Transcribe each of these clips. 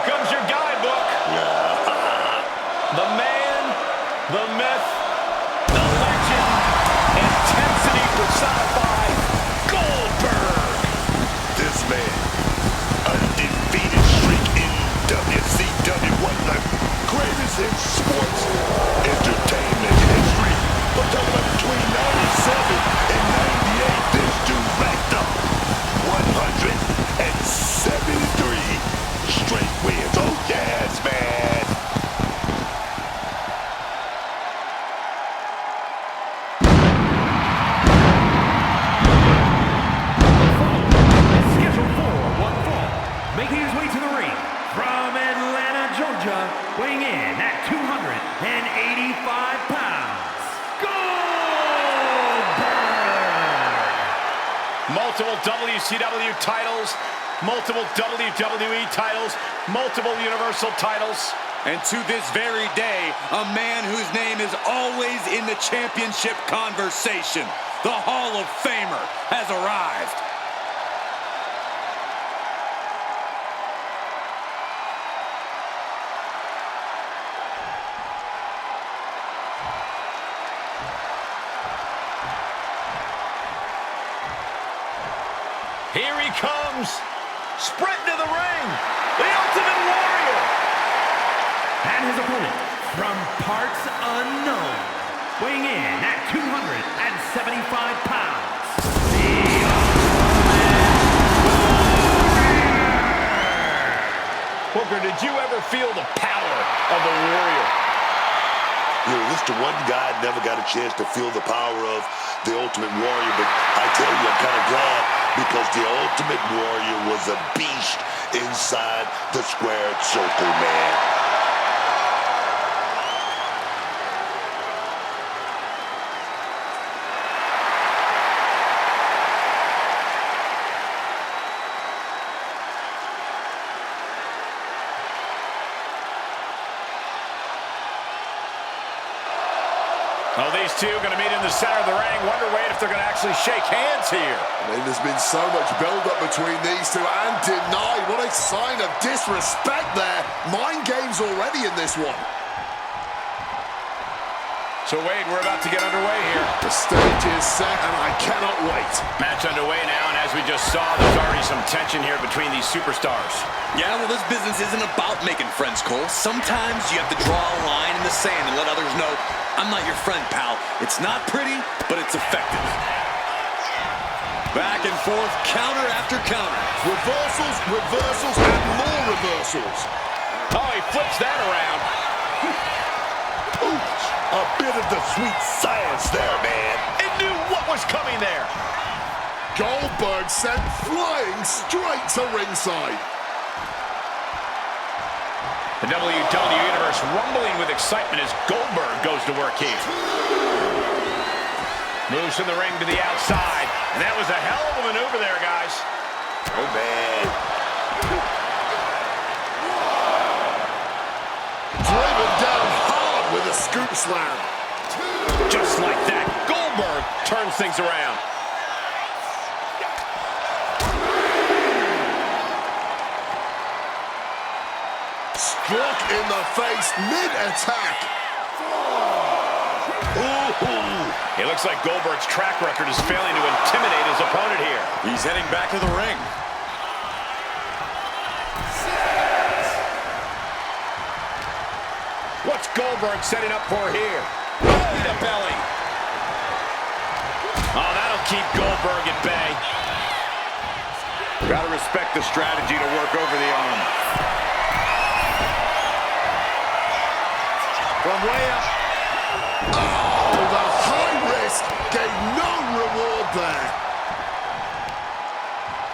comes your guidebook. The man, the myth, the legend, intensity personified, Goldberg. This man, undefeated streak in WCW, one of the greatest in sports entertainment history. But talking about between 97 and 98, this dude racked up 173 straight wins. Oh yes, man. Scheduled for one fall, making his way to the ring from Atlanta, Georgia, weighing in at 285 pounds, Goldberg! Multiple WCW titles, multiple WWE titles, multiple Universal titles. And to this very day, a man whose name is always in the championship conversation, the Hall of Famer, has arrived. Here he comes, sprinting to the ring, the Ultimate Warrior. And his opponent, from parts unknown, weighing in at 275 pounds, the Ultimate Warrior! Booker, did you ever feel the power of the Warrior? You know, this is the one guy I never got a chance to feel the power of, the Ultimate Warrior. But I tell you, I'm kind of glad, because the Ultimate Warrior was a beast inside the squared circle, man. Oh, these two are going to meet in the center of the ring. Wonder, Wade, if they're going to actually shake hands here. I mean, there's been so much build-up between these two, and denied. What a sign of disrespect there. Mind games already in this one. So, Wade, we're about to get underway here. The stage is set, and I cannot wait. Match underway now, and as we just saw, there's already some tension here between these superstars. Yeah, well, this business isn't about making friends, Cole. Sometimes you have to draw a line in the sand and let others know, I'm not your friend, pal. It's not pretty, but it's effective. Back and forth, counter after counter. Reversals, reversals, and more reversals. Oh, he flips that around. Ooh, a bit of the sweet science there, man. It knew what was coming there. Goldberg sent flying straight to ringside. The WWE Universe rumbling with excitement as Goldberg goes to work here. Moves from the ring to the outside. And that was a hell of a maneuver there, guys. Oh, man. Driven down hard with a scoop slam. Just like that, Goldberg turns things around. Struck in the face mid-attack. It looks like Goldberg's track record is failing to intimidate his opponent here. He's heading back to the ring. What's Goldberg setting up for here? Belly to belly. Oh, that'll keep Goldberg at bay. Gotta respect the strategy to work over the arm. From way up. Oh, the high risk gave no reward there.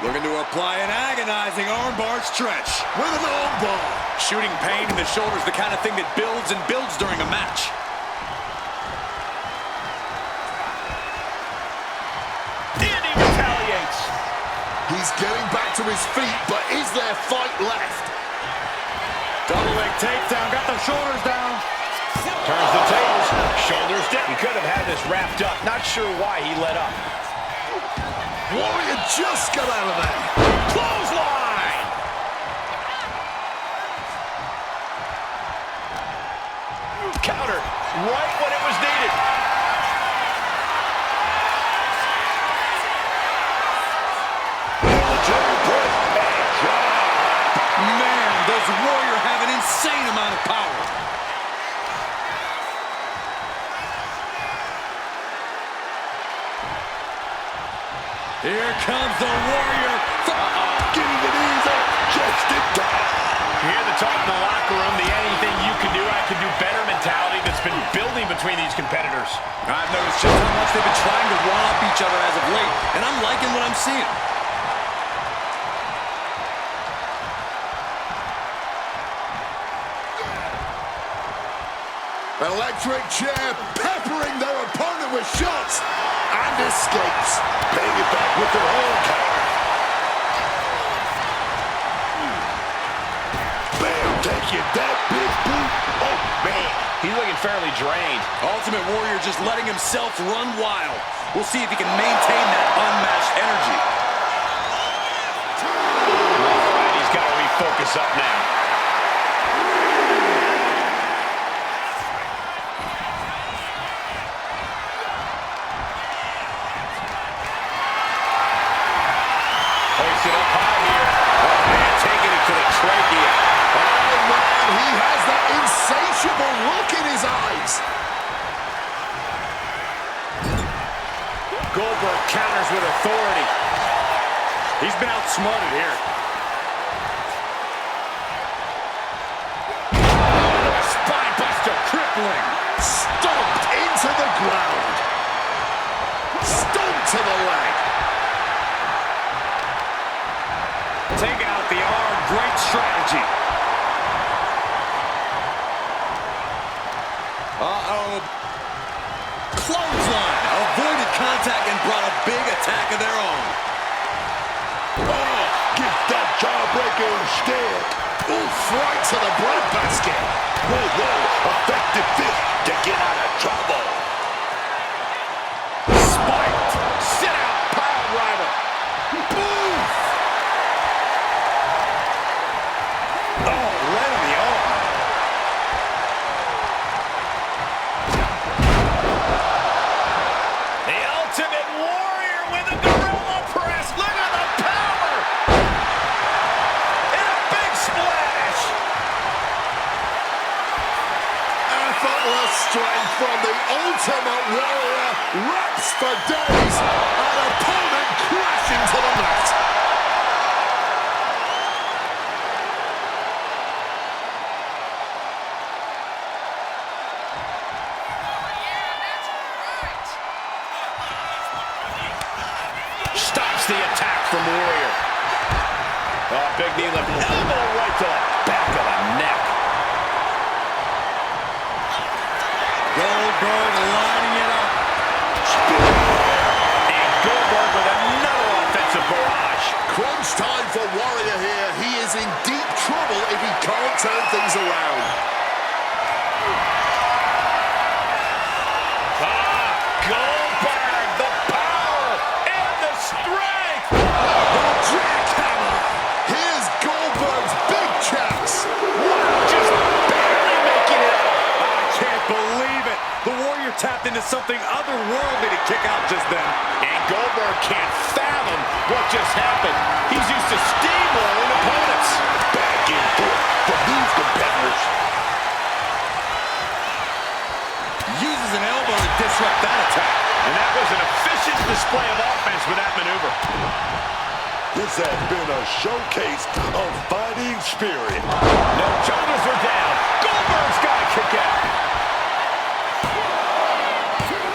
Looking to apply an agonizing armbar stretch. With an armbar. Shooting pain in the shoulder is the kind of thing that builds and builds during a match. And he retaliates. He's getting back to his feet, but is there fight left? Double leg takedown, got the shoulders down. Turns the tables, shoulders down. He could have had this wrapped up. Not sure why he let up. Warrior just got out of there. Clothesline! right when it was needed. Man, does Warrior have an insane amount of power. Here comes the Warrior. Getting the knees up just in time. You hear the talk in the locker room, the anything you can do, I can do better mentality that's been building between these competitors. I've noticed just how much they've been trying to one-up each other as of late, and I'm liking what I'm seeing. Electric chair peppering their opponent with shots and escapes. Paying it back with their own counter. Bam, taking that big boot. Oh, man. He's looking fairly drained. Ultimate Warrior just letting himself run wild. We'll see if he can maintain that unmatched energy. All right, he's got to refocus up now. Hoisted up high here. Oh, man, taking it to the trachea. Oh, man, he has that insatiable look in his eyes. Goldberg counters with authority. He's been outsmarted here. A spine buster, crippling. Stomped into the ground. Stomped to the leg. Taking out the arm, great strategy. Uh-oh. Clothesline. Avoided contact and brought a big attack of their own. Oh, get that jawbreaker instead. Oof, right to the breadbasket. Whoa, whoa, effective fist to get out of trouble. Spiked. Sit out, pile driver. Boom. Oh, right on the arm. The Ultimate Warrior with a gorilla press. Look at the power. And a big splash. Effortless strength from the Ultimate Warrior. Reps for days. An opponent crashing to the mat. Stops the attack from Warrior. Oh, big knee lift. Elbow right to the back of the neck. Goldberg lining it up. And Goldberg with another offensive barrage. Crunch time for Warrior here. He is in deep trouble if he can't turn things around. Goldberg, the power and the strength. The jackhammer. Here's Goldberg's big chance. Just barely making it out. I can't believe it. The Warrior tapped into something otherworldly to kick out just then. And Goldberg can't fathom what just happened. He's used to steamrolling opponents. Back and forth for these competitors. Uses an elbow to disrupt that attack. And that was an efficient display of offense with that maneuver. This has been a showcase of fighting spirit. No, shoulders are down. Goldberg's got to kick out.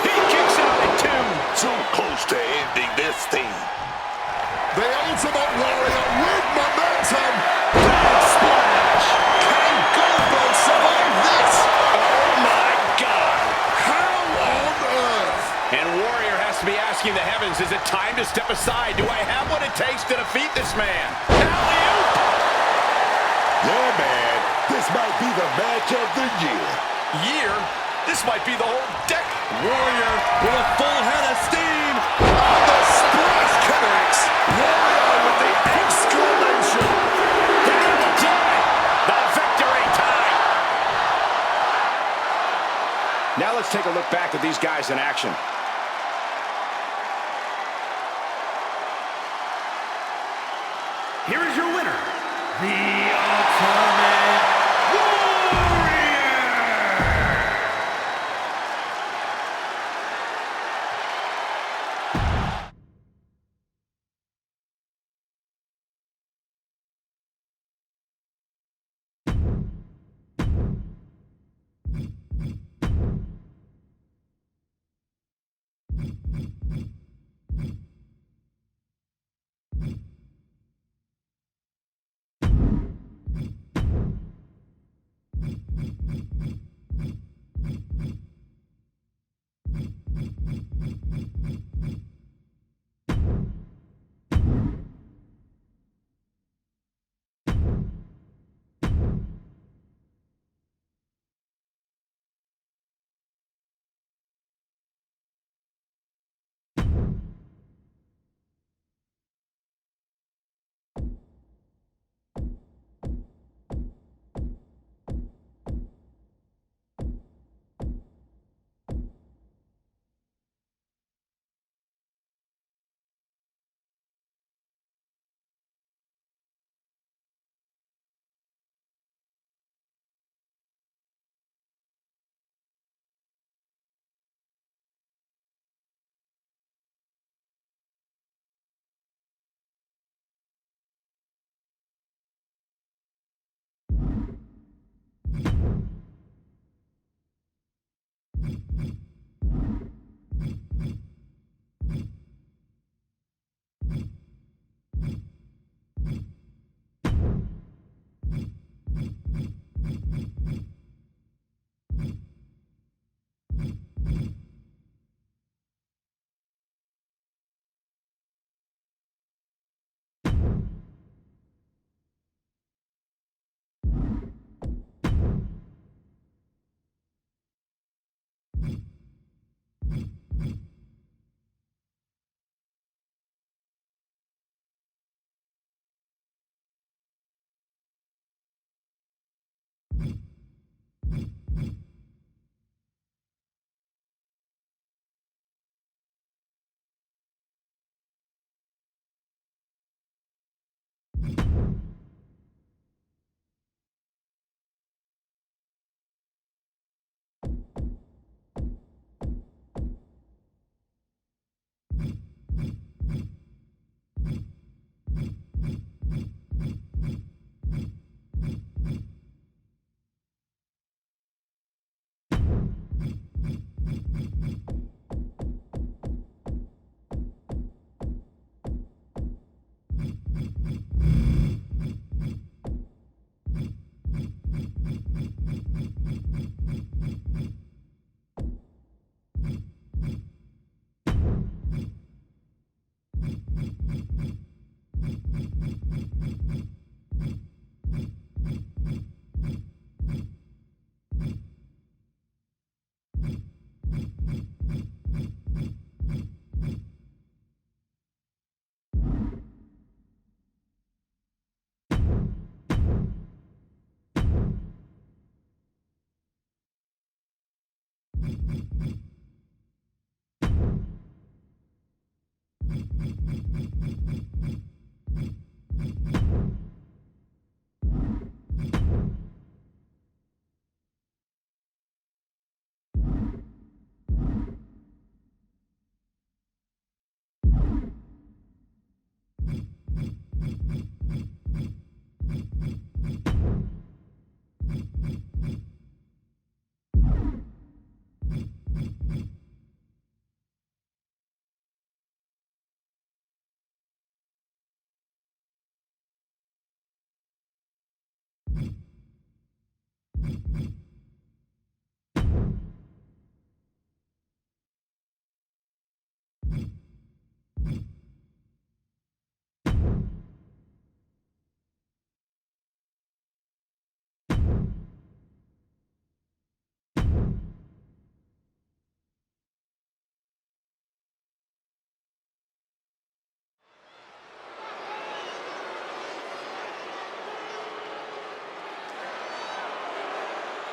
He kicks out at two. Too close to ending this thing. The Ultimate Warrior with momentum. Big splash. Can Goldberg survive this? Oh, my God. How on earth? And Warrior has to be asking the heavens, is it time to step aside? Do I have what it takes to defeat this man? Alley-oop. Yeah, man. This might be the match of the year. Year? This might be the whole decade. Warrior with a full head of steam. And the splash connects. Warrior with the exclamation. Here the time. The victory time. let's take a look back at these guys in action. Here is your winner, the Ultimate Warrior!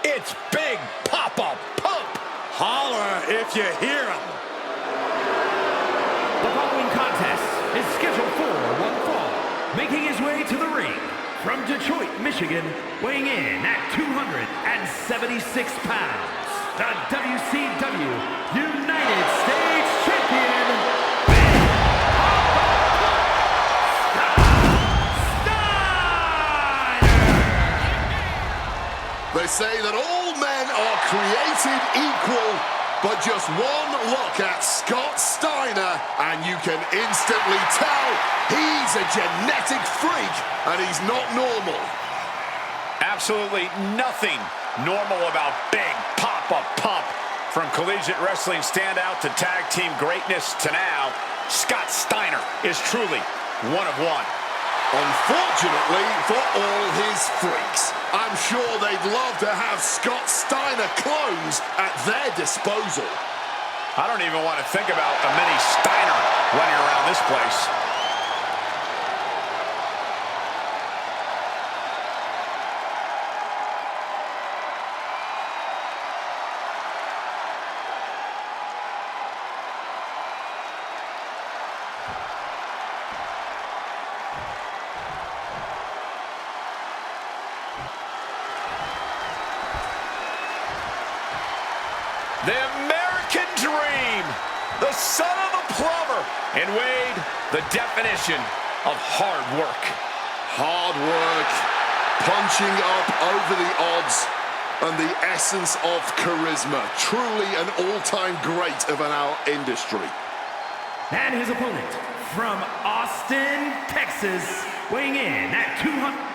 It's Big Papa Pump. Holler if you hear him. The following contest is scheduled for one fall. Making his way to the ring from Detroit, Michigan, weighing in at 276 pounds, the WCW United States Champion, They say that all men are created equal, but just one look at Scott Steiner and you can instantly tell he's a genetic freak and he's not normal. Absolutely nothing normal about Big Papa Pump. From collegiate wrestling standout to tag team greatness to now, Scott Steiner is truly one of one. Unfortunately for all his freaks, I'm sure they'd love to have Scott Steiner clones at their disposal. I don't even want to think about a mini Steiner running around this place. The American Dream, the son of a plumber, and Wade, the definition of hard work. Hard work, punching up over the odds, and the essence of charisma. Truly an all-time great of our industry. and his opponent from Austin, Texas, weighing in at 200.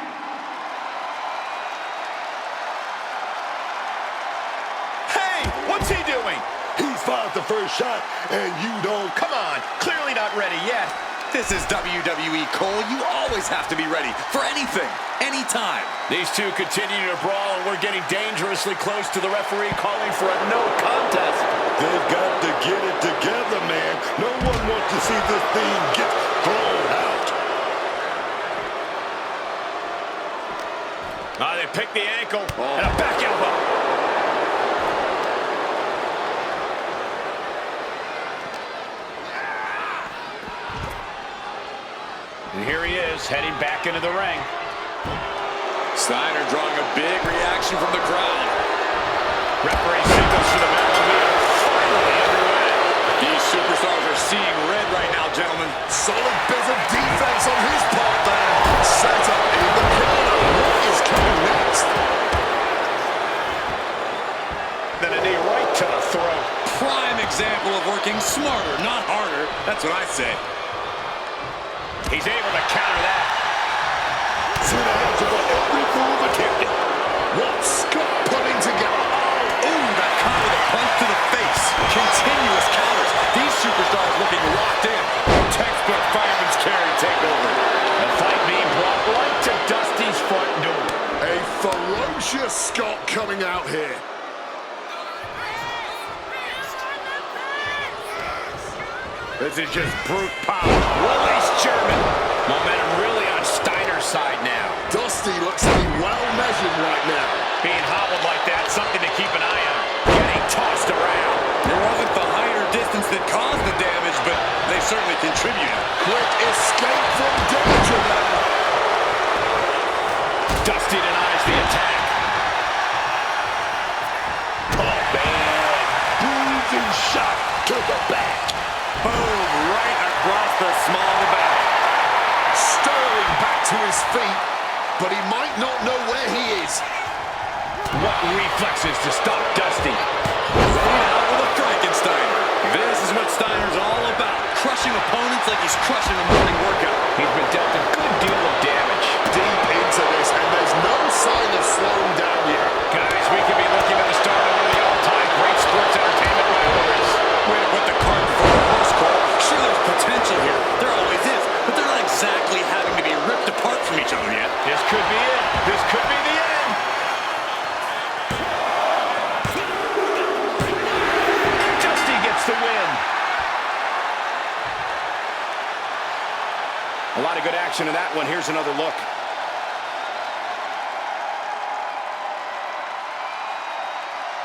What's he doing? He's fired the first shot, and you don't. Come on, clearly not ready yet. This is WWE, Cole. You always have to be ready for anything, anytime. These two continue to brawl, and we're getting dangerously close to the referee calling for a no contest. They've got to get it together, man. No one wants to see this thing get thrown out. They pick the ankle and a back elbow. And here he is, heading back into the ring. Steiner drawing a big reaction from the crowd. Referee signals for the Battle Meter finally underway. These superstars are seeing red right now, gentlemen. Solid bit of defense on his part there. Set up in the corner. What is coming next? Then a knee right to the throat. Prime example of working smarter, not harder. That's what I say. He's able to counter that. See the hands of every move attempted. What Scott putting together? Ooh, that counter with a punch to the face. Continuous counters. These superstars looking locked in. Textbook fireman's carry takeover. The fight being brought right to Dusty's front door. A ferocious Scott coming out here. This is just brute power. Release German. Momentum really on Steiner's side now. Dusty looks to be well measured right now. Being hobbled like that, something to keep an eye on. Getting tossed around. It wasn't the height or distance that caused the damage, but they certainly contributed. Quick escape from danger there. Dusty denies the attack. Oh, man. Bruising shot to the back. Boom, right across the small of the back. Sterling back to his feet, but he might not know where he is. What reflexes to stop Dusty. Laid out with a Frankenstein. This is what Steiner's all about. Crushing opponents like he's crushing a morning workout. He's been dealt a good deal of damage. Deep into this, and there's no sign of slowing down yet. Guys, we could be looking at the start of one of the all-time great sports entertainment rivalries. Way to put the cart before the horse, Cole. Sure, there's potential here. There always is. But they're not exactly having to be ripped apart from each other yet. This could be it. This could be the end. Dusty gets the win. A lot of good action in that one. Here's another look.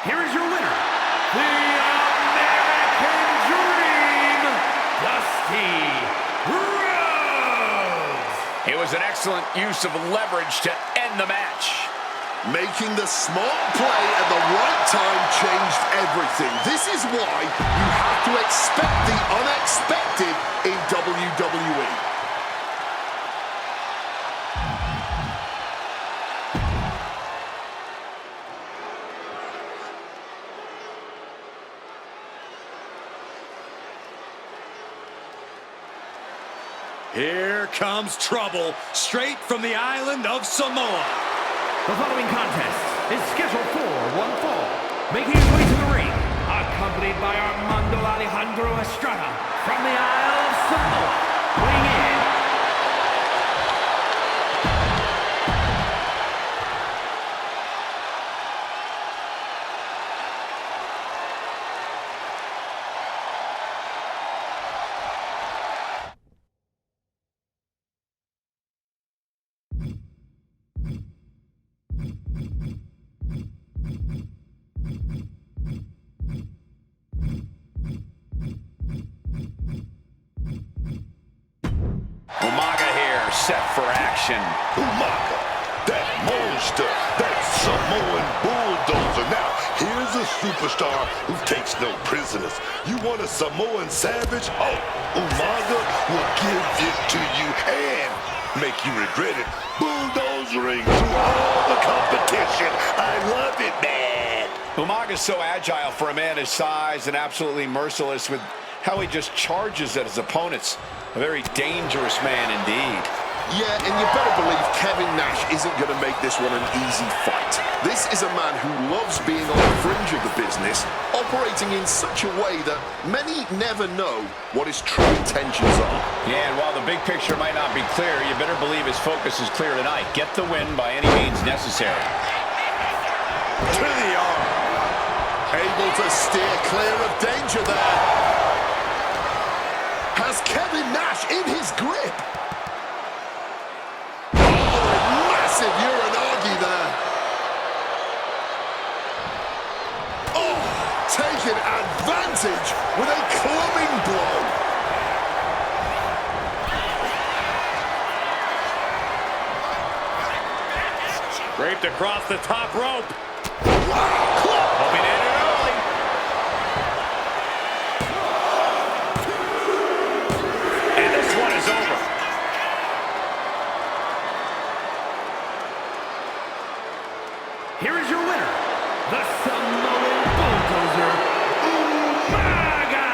Here is your winner, the was an excellent use of leverage to end the match. Making the smart play at the right time changed everything. This is why you have to expect the unexpected in WWE. Here comes trouble, straight from the island of Samoa. The following contest is scheduled for one fall. Making his way to the ring, accompanied by Armando Alejandro Estrada from the Isle of Samoa. Weighing in. Umaga here, set for action. Umaga, that monster, that Samoan bulldozer. Now, here's a superstar who takes no prisoners. You want a Samoan savage? Oh, Umaga will give it to you and make you regret it. Bulldozering through all the competition. I love it, man. Umaga's so agile for a man his size and absolutely merciless with how he just charges at his opponents. A very dangerous man indeed. Yeah, and you better believe Kevin Nash isn't going to make this one an easy fight. This is a man who loves being on the fringe of the business, operating in such a way that many never know what his true intentions are. Yeah, and while the big picture might not be clear, you better believe his focus is clear tonight. Get the win by any means necessary. To the arm. Able to steer clear of danger there. Has Kevin Nash in his grip. Oh, massive Uranagi there. Oh, taking advantage with a clubbing blow. Draped across the top rope. Hoping to end it early. And this one is over. Here is your winner, the Samoan Bulldozer, Umaga!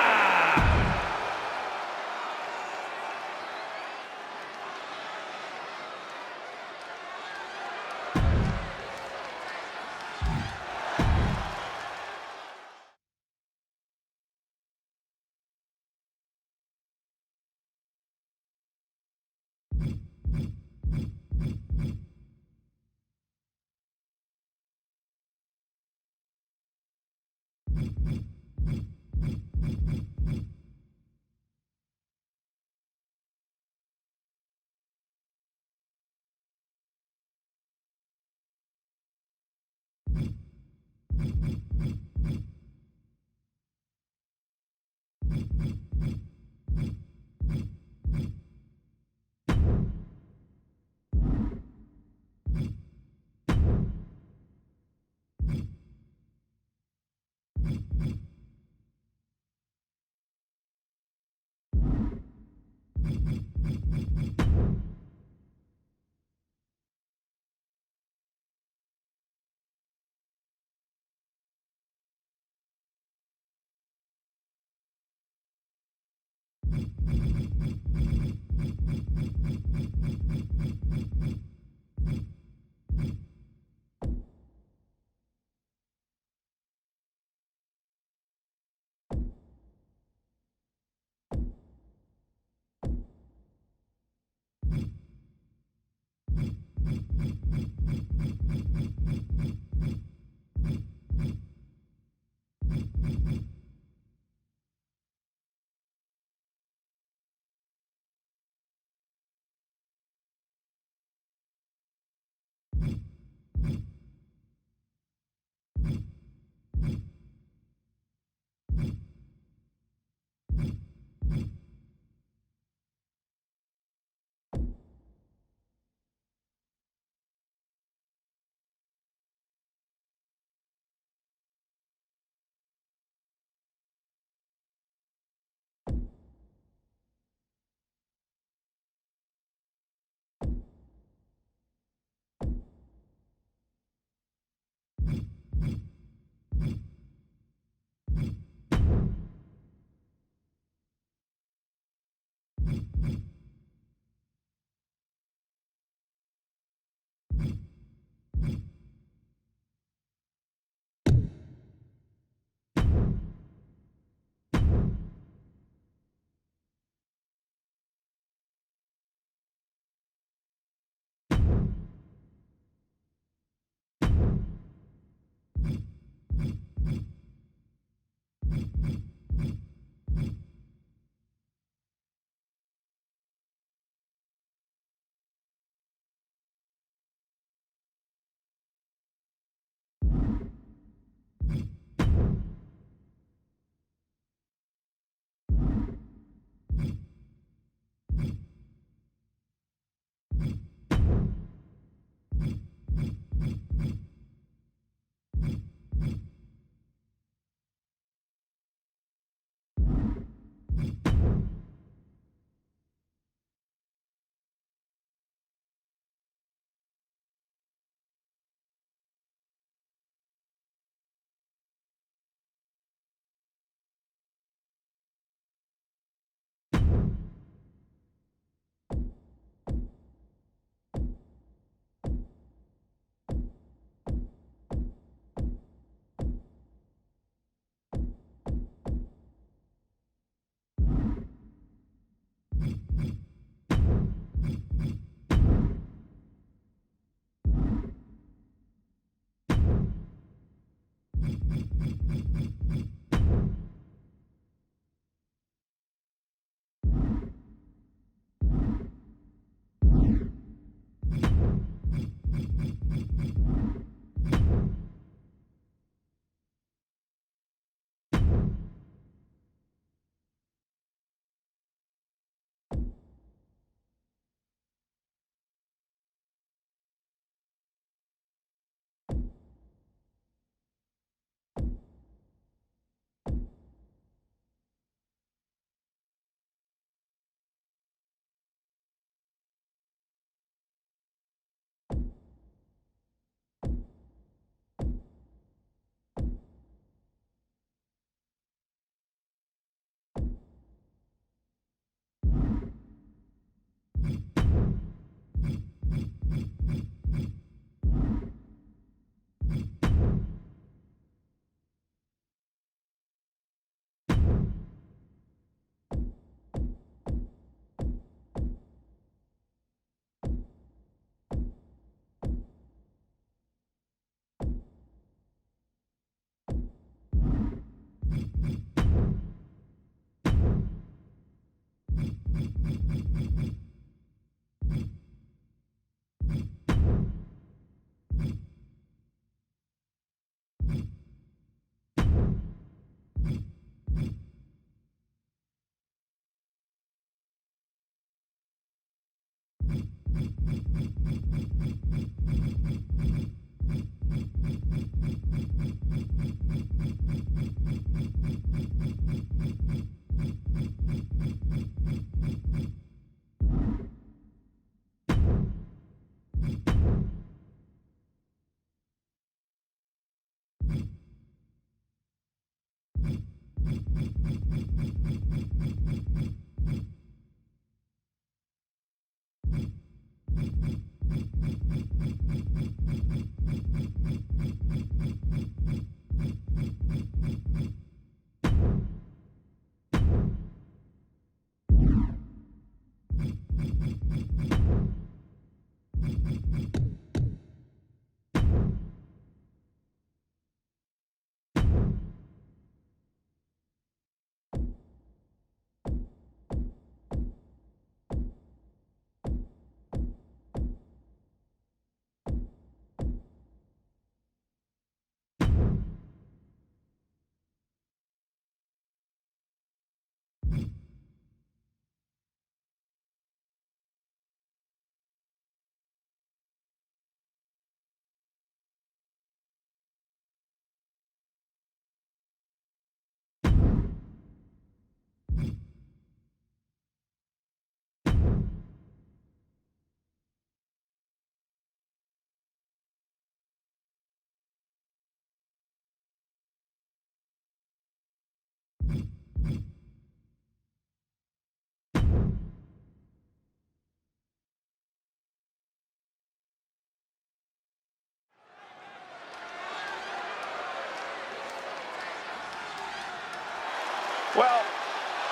Well,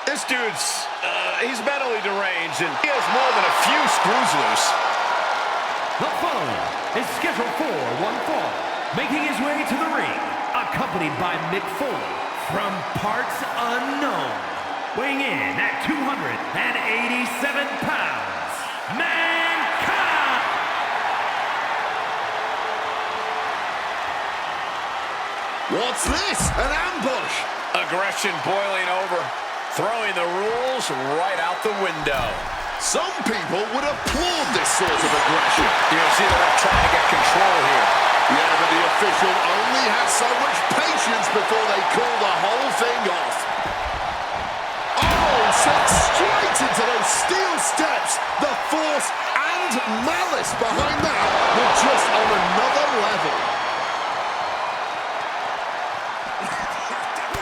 this dude's, he's mentally deranged, and he has more than a few screws loose. The following is scheduled for one fall, making his way to the ring, accompanied by Mick Foley from parts unknown, weighing in at 287 pounds, Mankind! What's this? An ambush! Aggression boiling over, throwing the rules right out the window. Some people would applaud this sort of aggression. You can see the ref trying to get control here. Yeah, but the official only has so much patience before they call the whole thing off. Oh, sent straight into those steel steps. The force and malice behind that were just on another level.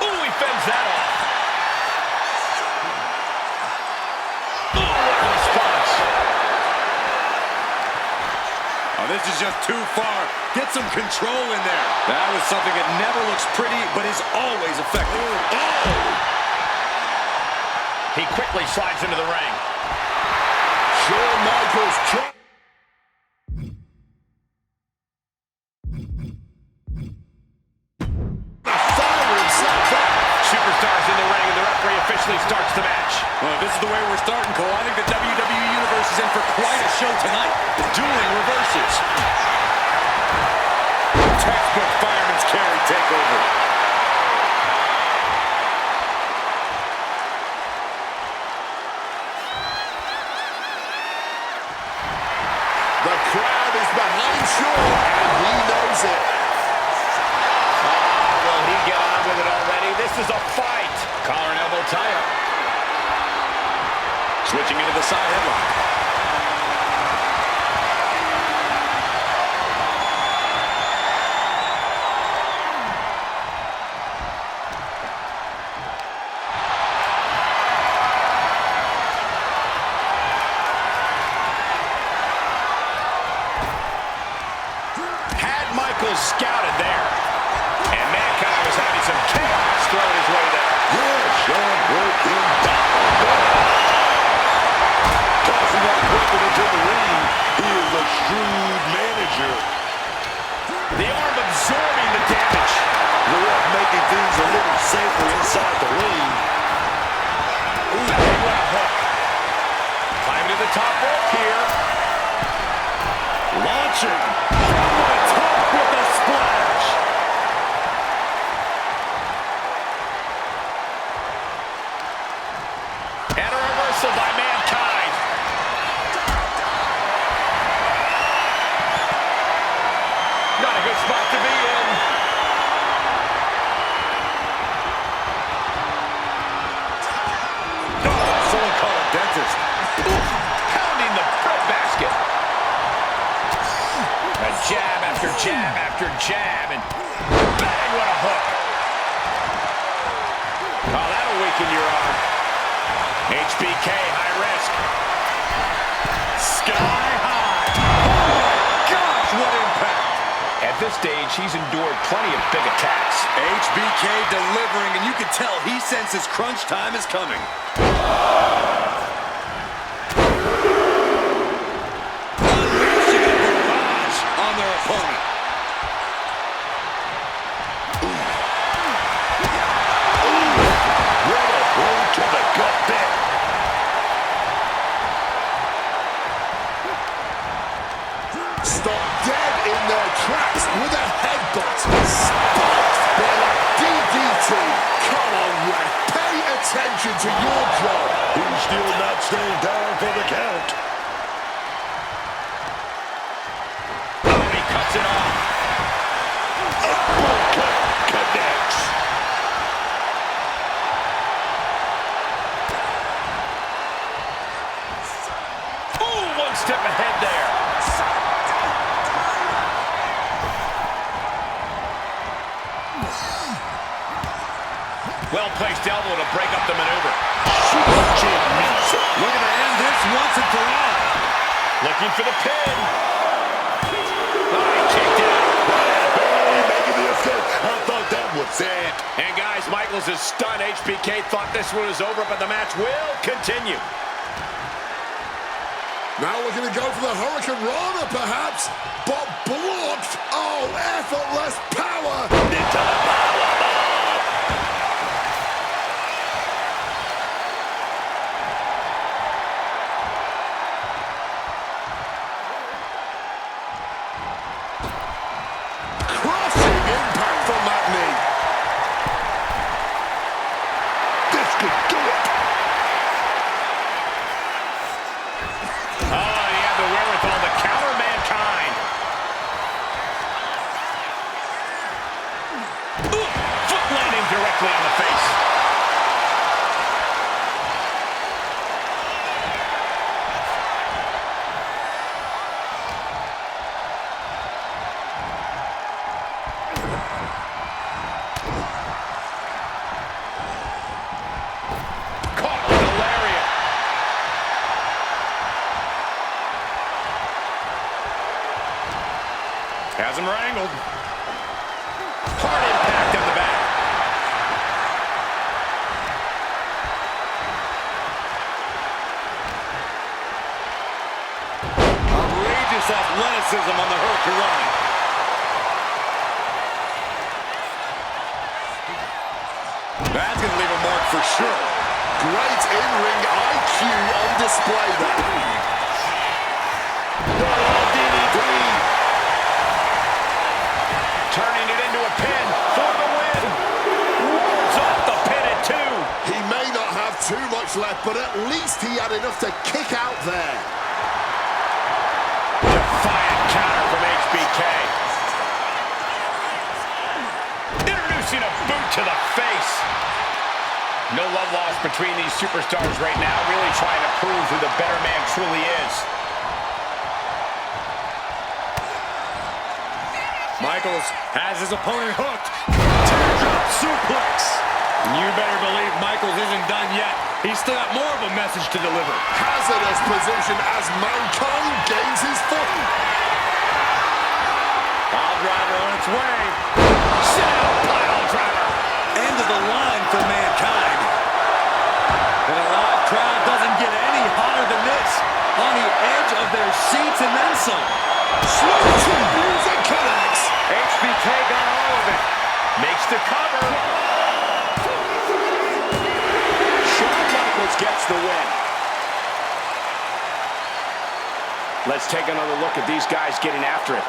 Ooh, he fends that off. This is just too far. Get some control in there. That was something that never looks pretty, but is always effective. Oh! He quickly slides into the ring. Shawn Michaels trying. Superstars in the ring, and the referee officially starts the match. Well, if this is the way we're starting, Cole, I think the WWE Universe is in for quite a show tonight. The dueling reverses. Textbook fireman's carry takeover. The crowd is behind Shawn, and he knows it. Will he get on with it already? This is a fight. Collar and elbow tie-up. Switching into the side headlock. Had Michaels scouted there. And Mankind was having some chaos thrown his way there. Yeah, Shawn broke him down. Tossing that weapon into the ring. He is a shrewd manager. The arm absorbing the damage. The ref making things a little safer inside the ring. Ooh, big left hook. Climbing to the top rope here. Launching. From the top with a splash. And a reversal by Mankind. Not a good spot to be in. Someone call a dentist. Pounding the breadbasket. A jab after jab after jab, and bang, what a hook. Oh, that'll weaken your arm. HBK, high risk. Sky high. Oh my gosh, what impact. At this stage, he's endured plenty of big attacks. HBK delivering, and you can tell he senses crunch time is coming. Unleashing a barrage on their opponent. What a blow to the gut there. Stop dead in their tracks with a headbutt. Spiked by a DDT. Come on, ref. Pay attention to your job. He's still not staying down for the count. Oh, he cuts it off. Uppercut connects. Ooh, one step ahead there. Well-placed elbow to break up the maneuver. Looking to end this once and for all. Looking for the pin. Oh, he kicked out. Barely making the ascent. I thought that was it. And guys, Michaels is stunned. HBK thought this one was over, but the match will continue. Now we're going to go for the Hurricane Rana, perhaps, but blocked. Oh, effortless power. Into the powerbomb. Crushing impact from that knee. This could do it. Oh, he had the wherewithal to counter Mankind. Ooh, foot landing directly on the face. Caught with a lariat. Has him wrangled. Hard impact on the back. Outrageous athleticism on the Hurricane Rana. That's going to leave a mark for sure. Great in-ring IQ on display there. DDT. Turning it into a pin for the win. Wards off the pin at 2. He may not have too much left, but at least he had enough to kick out there. Defiant counter from HBK. Introducing a boot to the face. No love lost between these superstars right now, really trying to prove who the better man truly is. Michaels has his opponent hooked. Teardrop suplex. You better believe Michaels isn't done yet. He's still got more of a message to deliver. Hazardous position as Mankind gains his footing. Pile driver on its way. Sit out, pile driver. End of the line for Mankind. And a live crowd doesn't get any hotter than this. On the edge of their seats and then some. Smooth music connects. HBK got all of it. Makes the cover. Shawn Michaels gets the win. Let's take another look at these guys getting after it.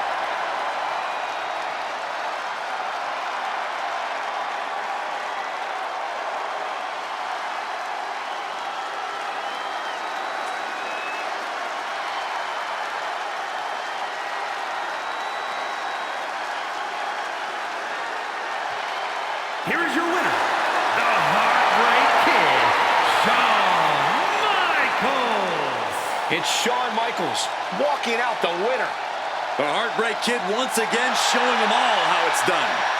Here is your winner, the Heartbreak Kid, Shawn Michaels. It's Shawn Michaels walking out the winner. The Heartbreak Kid once again showing them all how it's done.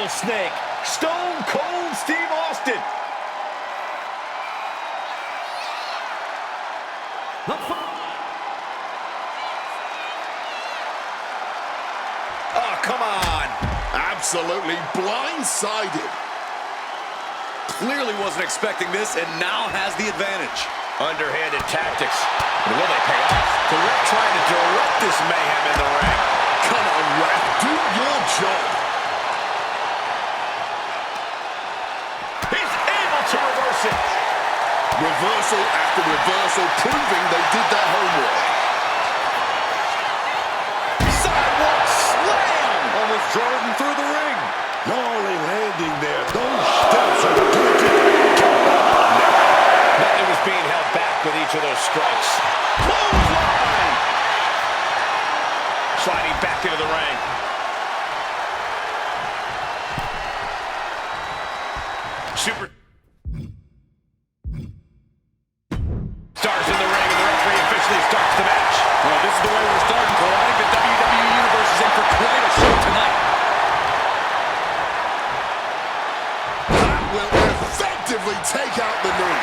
rattlesnake, Stone Cold Steve Austin. Oh, come on. Absolutely blindsided. Clearly wasn't expecting this and now has the advantage. Underhanded tactics. And will they pay off? The ref trying to direct this mayhem in the ring. Come on, ref, do your job. He's able to reverse it. Reversal after reversal, proving they did their homework. Sidewalk slam. Almost drove him through the ring. Gnarly landing there. Those steps are dirty. Nothing was being held back with each of those strikes. Clothesline. Sliding back into the ring. Super. Stars in the ring, and the referee officially starts the match. Well, this is the way we're starting, Cole. I think the WWE Universe is in for quite a show tonight. That will effectively take out the knee.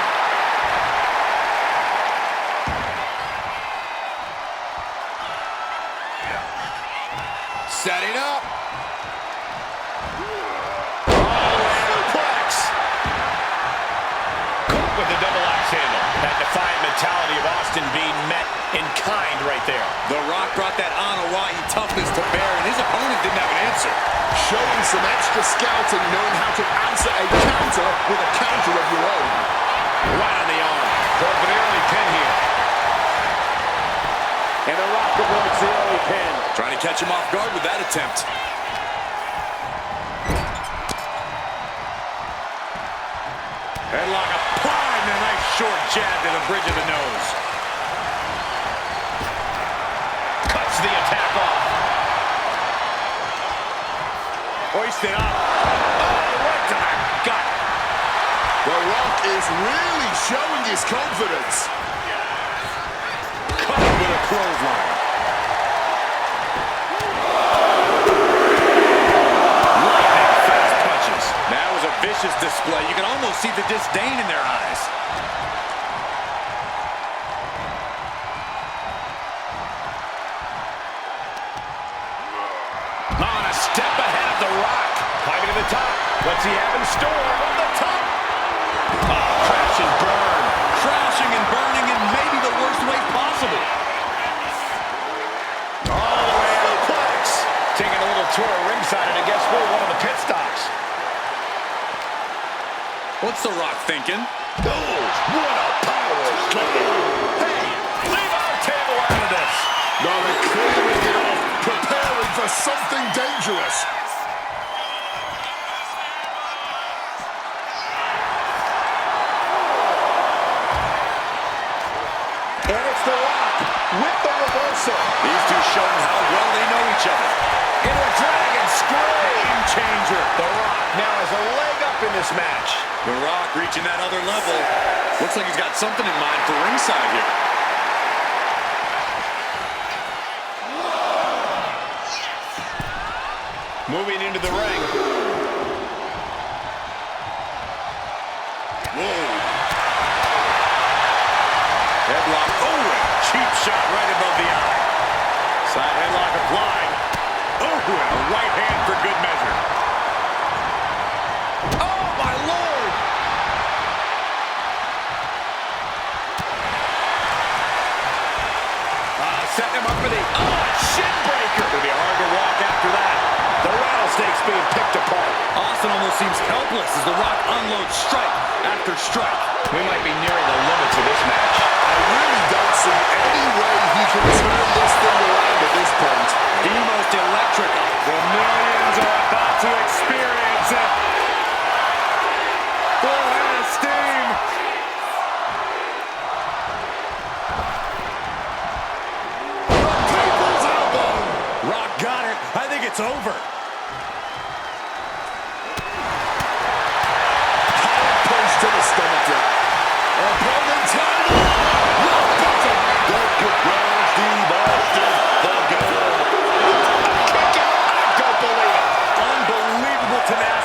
Setting up. Suplex. Caught with the double axe handle. That defiant mentality of Austin being met in kind right there. The Rock brought that Anoa'i toughness to bear, and his opponent didn't have an answer. Showing some extra scouting, knowing how to answer a counter with a counter of your own. Right on the arm. Going for the early pin here. And the Rock avoids the early pin. Trying to catch him off guard with that attempt. Headlock applied and a nice short jab to the bridge of the nose. Cuts the attack off. Hoisted up. Oh, right to the gut. The Rock is really showing his confidence. Cut with a clothesline. Lightning fast punches. That was a vicious display. You can almost see the disdain in their eyes. On a step ahead of the Rock. Climbing to the top. What's he have in store on the top? Oh, crash and burn. Crashing and burning in maybe the worst way possible. All the way to the plex. Taking a little tour of ringside, and I guess we're one of the pit stops. What's The Rock thinking? Oh, what a power slam. Hey, leave our table out of this. No, they're clearing it off, preparing for something dangerous. And it's The Rock with the reversal. These two showing how well they know each other. Into a dragon scream changer. The Rock now has a leg up in this match. The Rock reaching that other level. Looks like he's got something in mind for ringside here. Moving into the ring. Whoa. Headlock. Oh, cheap shot right above the eye. Side headlock applied. Oh, and a right hand for good measure. Oh, my Lord! Setting him up for the shin breaker. It'll be hard to walk after that. The rattlesnake's being picked apart. Austin almost seems helpless as The Rock unloads strike after strike. We might be nearing the limits of this match. I really don't see any way he can turn this thing around at this point. The most electric. The millions are about to experience it. Full head of steam. People's elbow. Rock got it. I think it's over. Hard punch to the stomach drop. Opponent title. Rock bottom. Don't get round, Steve Austin. The goal. Kick out. I don't believe it. Unbelievable tenacity.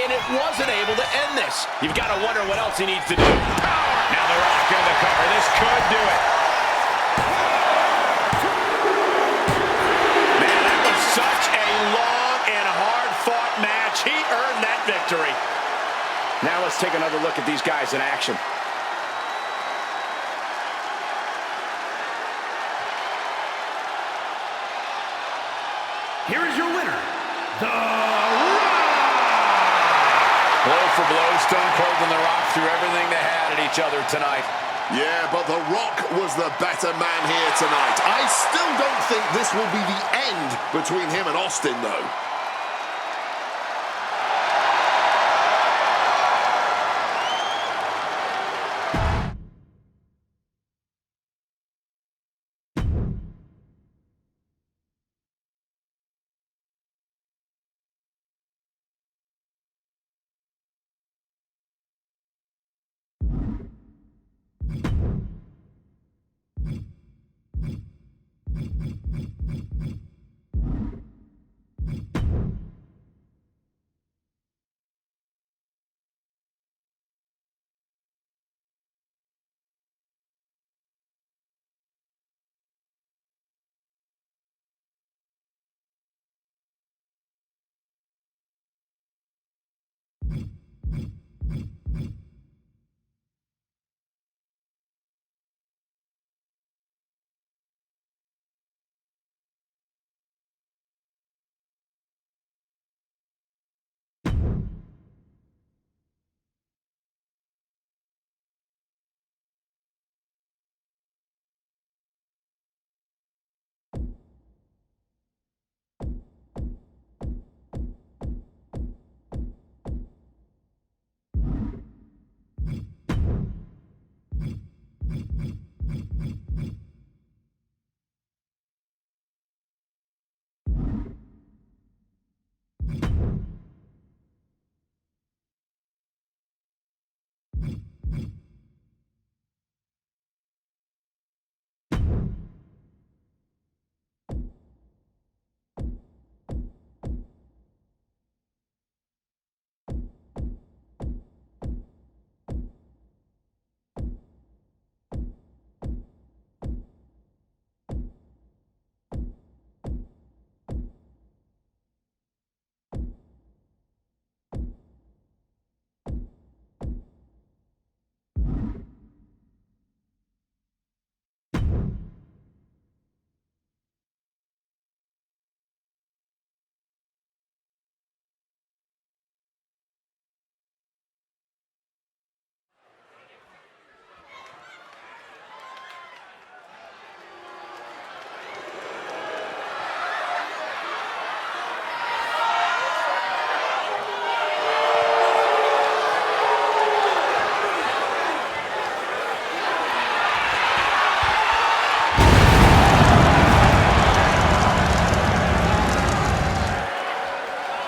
and it wasn't able to end this. You've got to wonder what else he needs to do. Now The Rock on the cover. This could do it. Man, that was such a long and hard-fought match. He earned that victory. Now let's take another look at these guys in action. Here is your winner, The Rock! Blow for blow, Stone Cold and The Rock threw everything they had at each other tonight. Yeah, but The Rock was the better man here tonight. I still don't think this will be the end between him and Austin, though.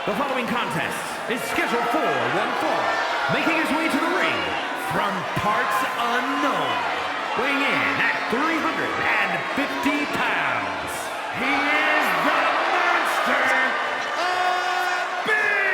The following contest is scheduled for one fall. Making his way to the ring from parts unknown. Weighing in at 350 pounds. He is the Monster Abyss!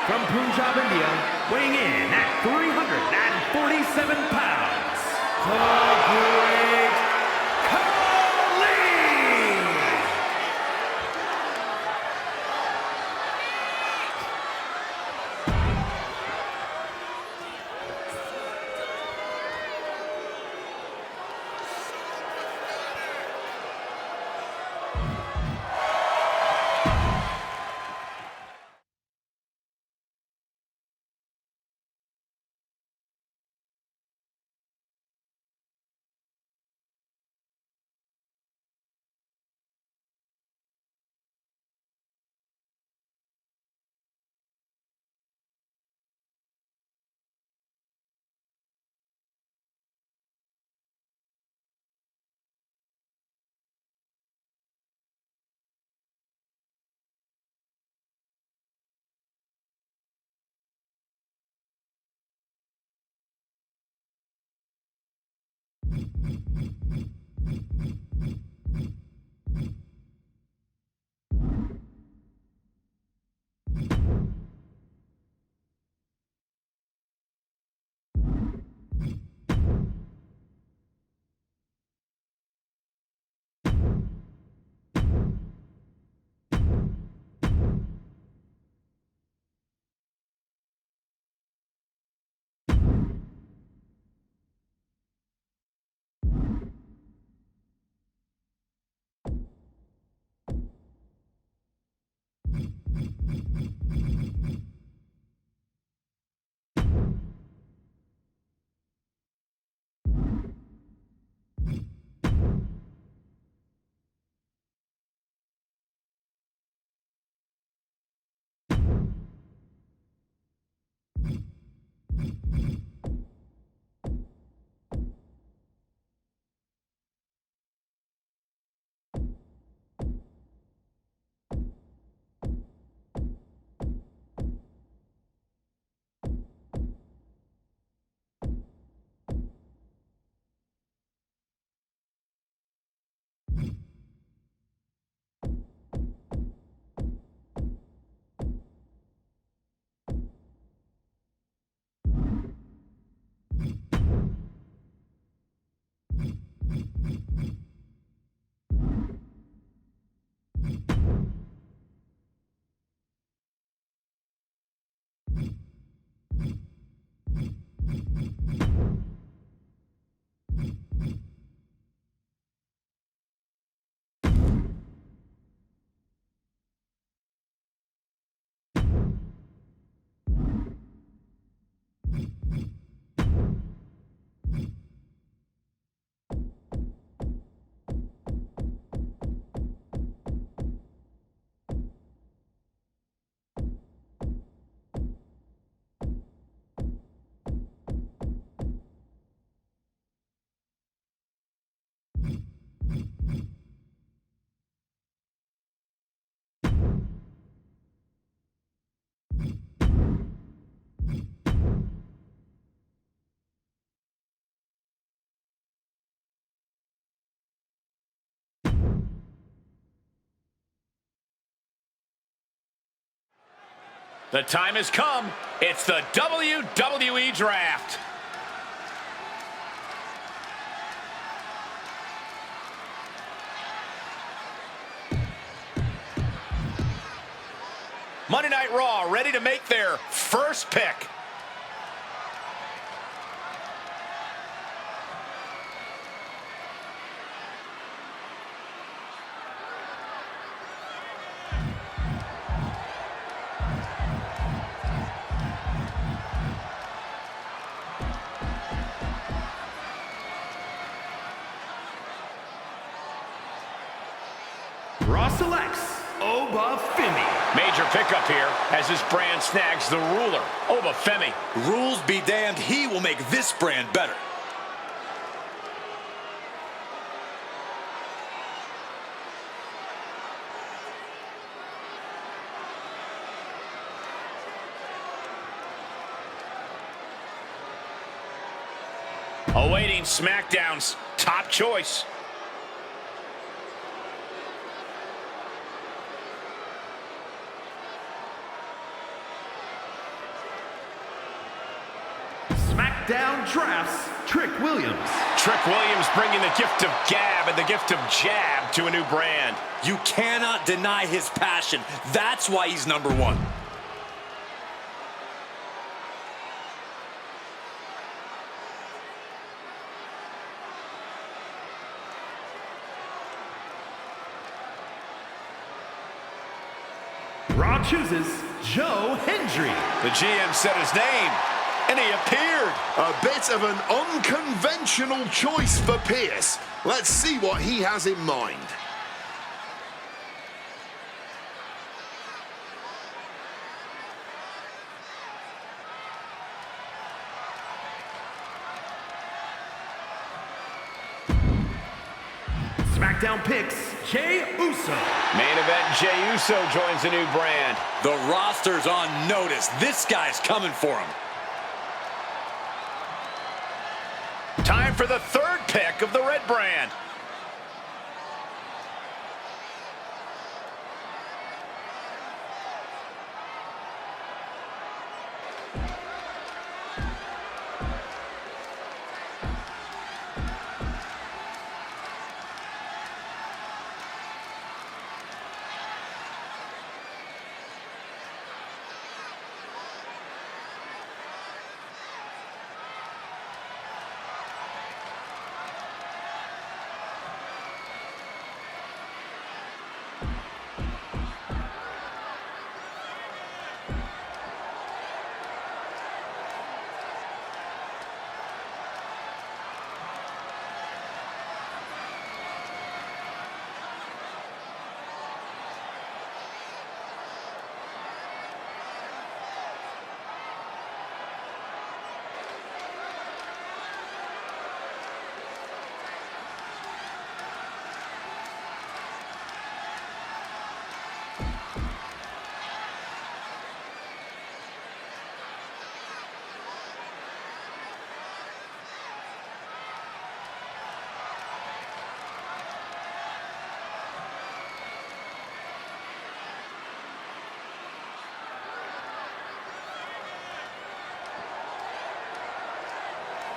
from Punjab, India, weighing in at 347 pounds, the Great Khali! The time has come. It's the WWE Draft. Monday Night Raw ready to make their first pick. Raw selects Obafemi. Major pickup here as his brand snags the ruler, Obafemi. Rules be damned, he will make this brand better. Awaiting SmackDown's top choice. SmackDown Drafts, Trick Williams. Trick Williams bringing the gift of gab and the gift of jab to a new brand. You cannot deny his passion. That's why he's number one. Raw chooses Joe Hendry. The GM said his name, and he appeared. A bit of an unconventional choice for Pierce. Let's see what he has in mind. SmackDown picks Jey Uso. Main event, Jey Uso joins a new brand. The roster's on notice. This guy's coming for him. Time for the third pick of the red brand.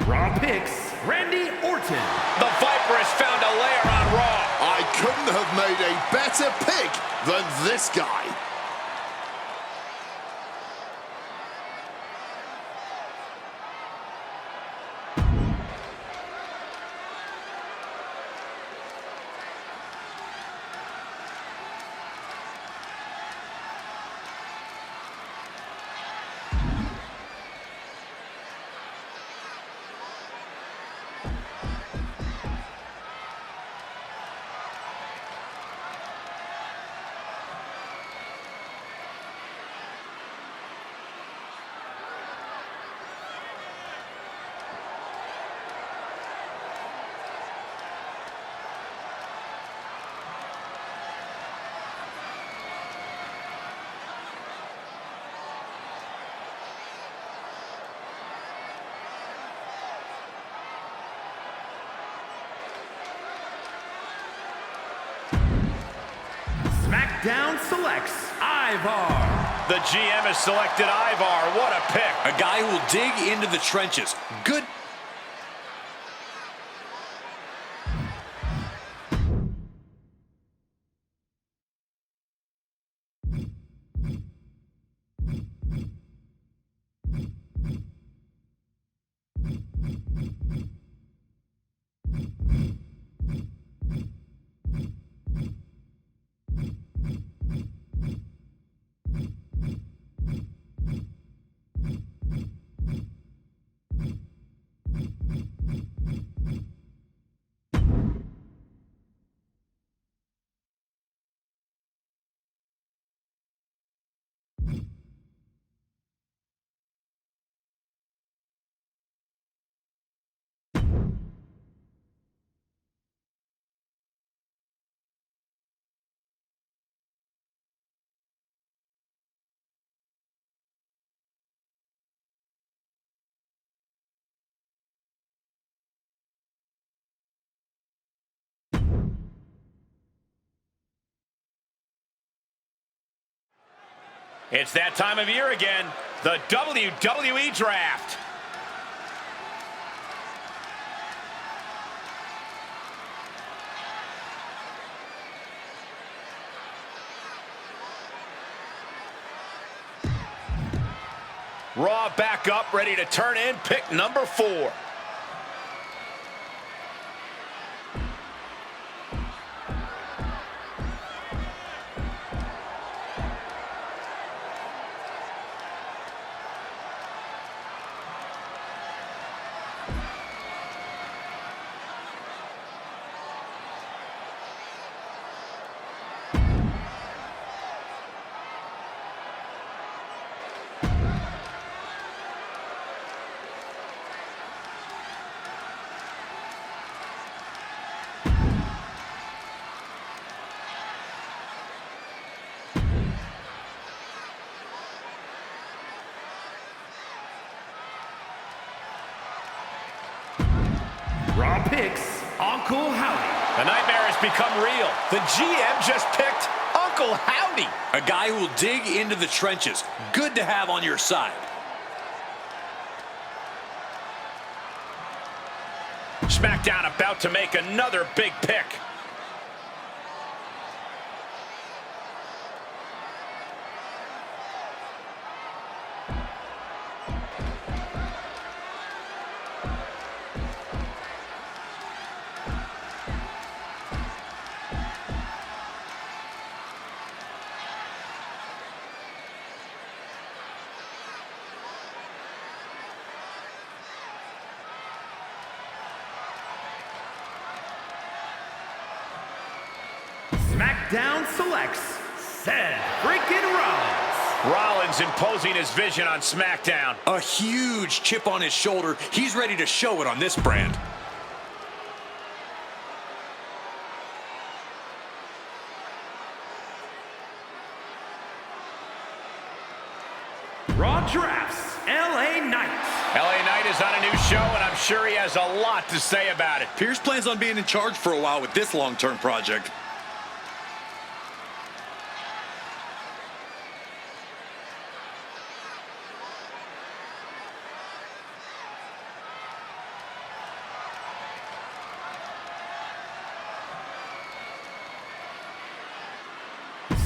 Raw picks Randy Orton. The Viper has found a lair on Raw. I couldn't have made a better pick than this guy. SmackDown selects Ivar. The GM has selected Ivar. What a pick. A guy who will dig into the trenches. Good. It's that time of year again, the WWE Draft. Raw back up, ready to turn in pick number 4. Raw picks Uncle Howdy. The nightmare has become real. The GM just picked Uncle Howdy. A guy who will dig into the trenches. Good to have on your side. SmackDown about to make another big pick. SmackDown selects Seth freaking Rollins. Rollins imposing his vision on SmackDown. A huge chip on his shoulder. He's ready to show it on this brand. Raw drafts LA Knight. LA Knight is on a new show, and I'm sure he has a lot to say about it. Pierce plans on being in charge for a while with this long-term project.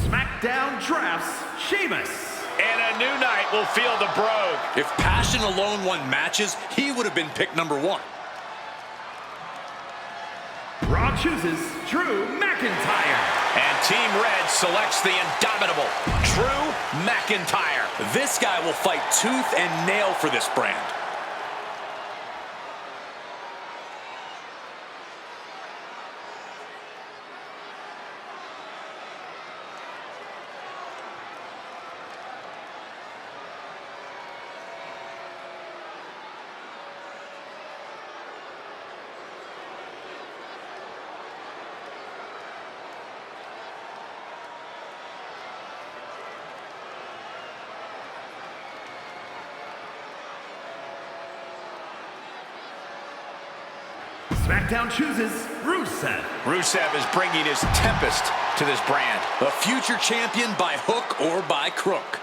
SmackDown drafts Sheamus. And a new Knight will field the Brogue. If passion alone won matches, he would have been pick number 1. Raw chooses Drew McIntyre. And Team Red selects the indomitable Drew McIntyre. This guy will fight tooth and nail for this brand. SmackDown chooses Rusev. Rusev is bringing his tempest to this brand. A future champion by hook or by crook.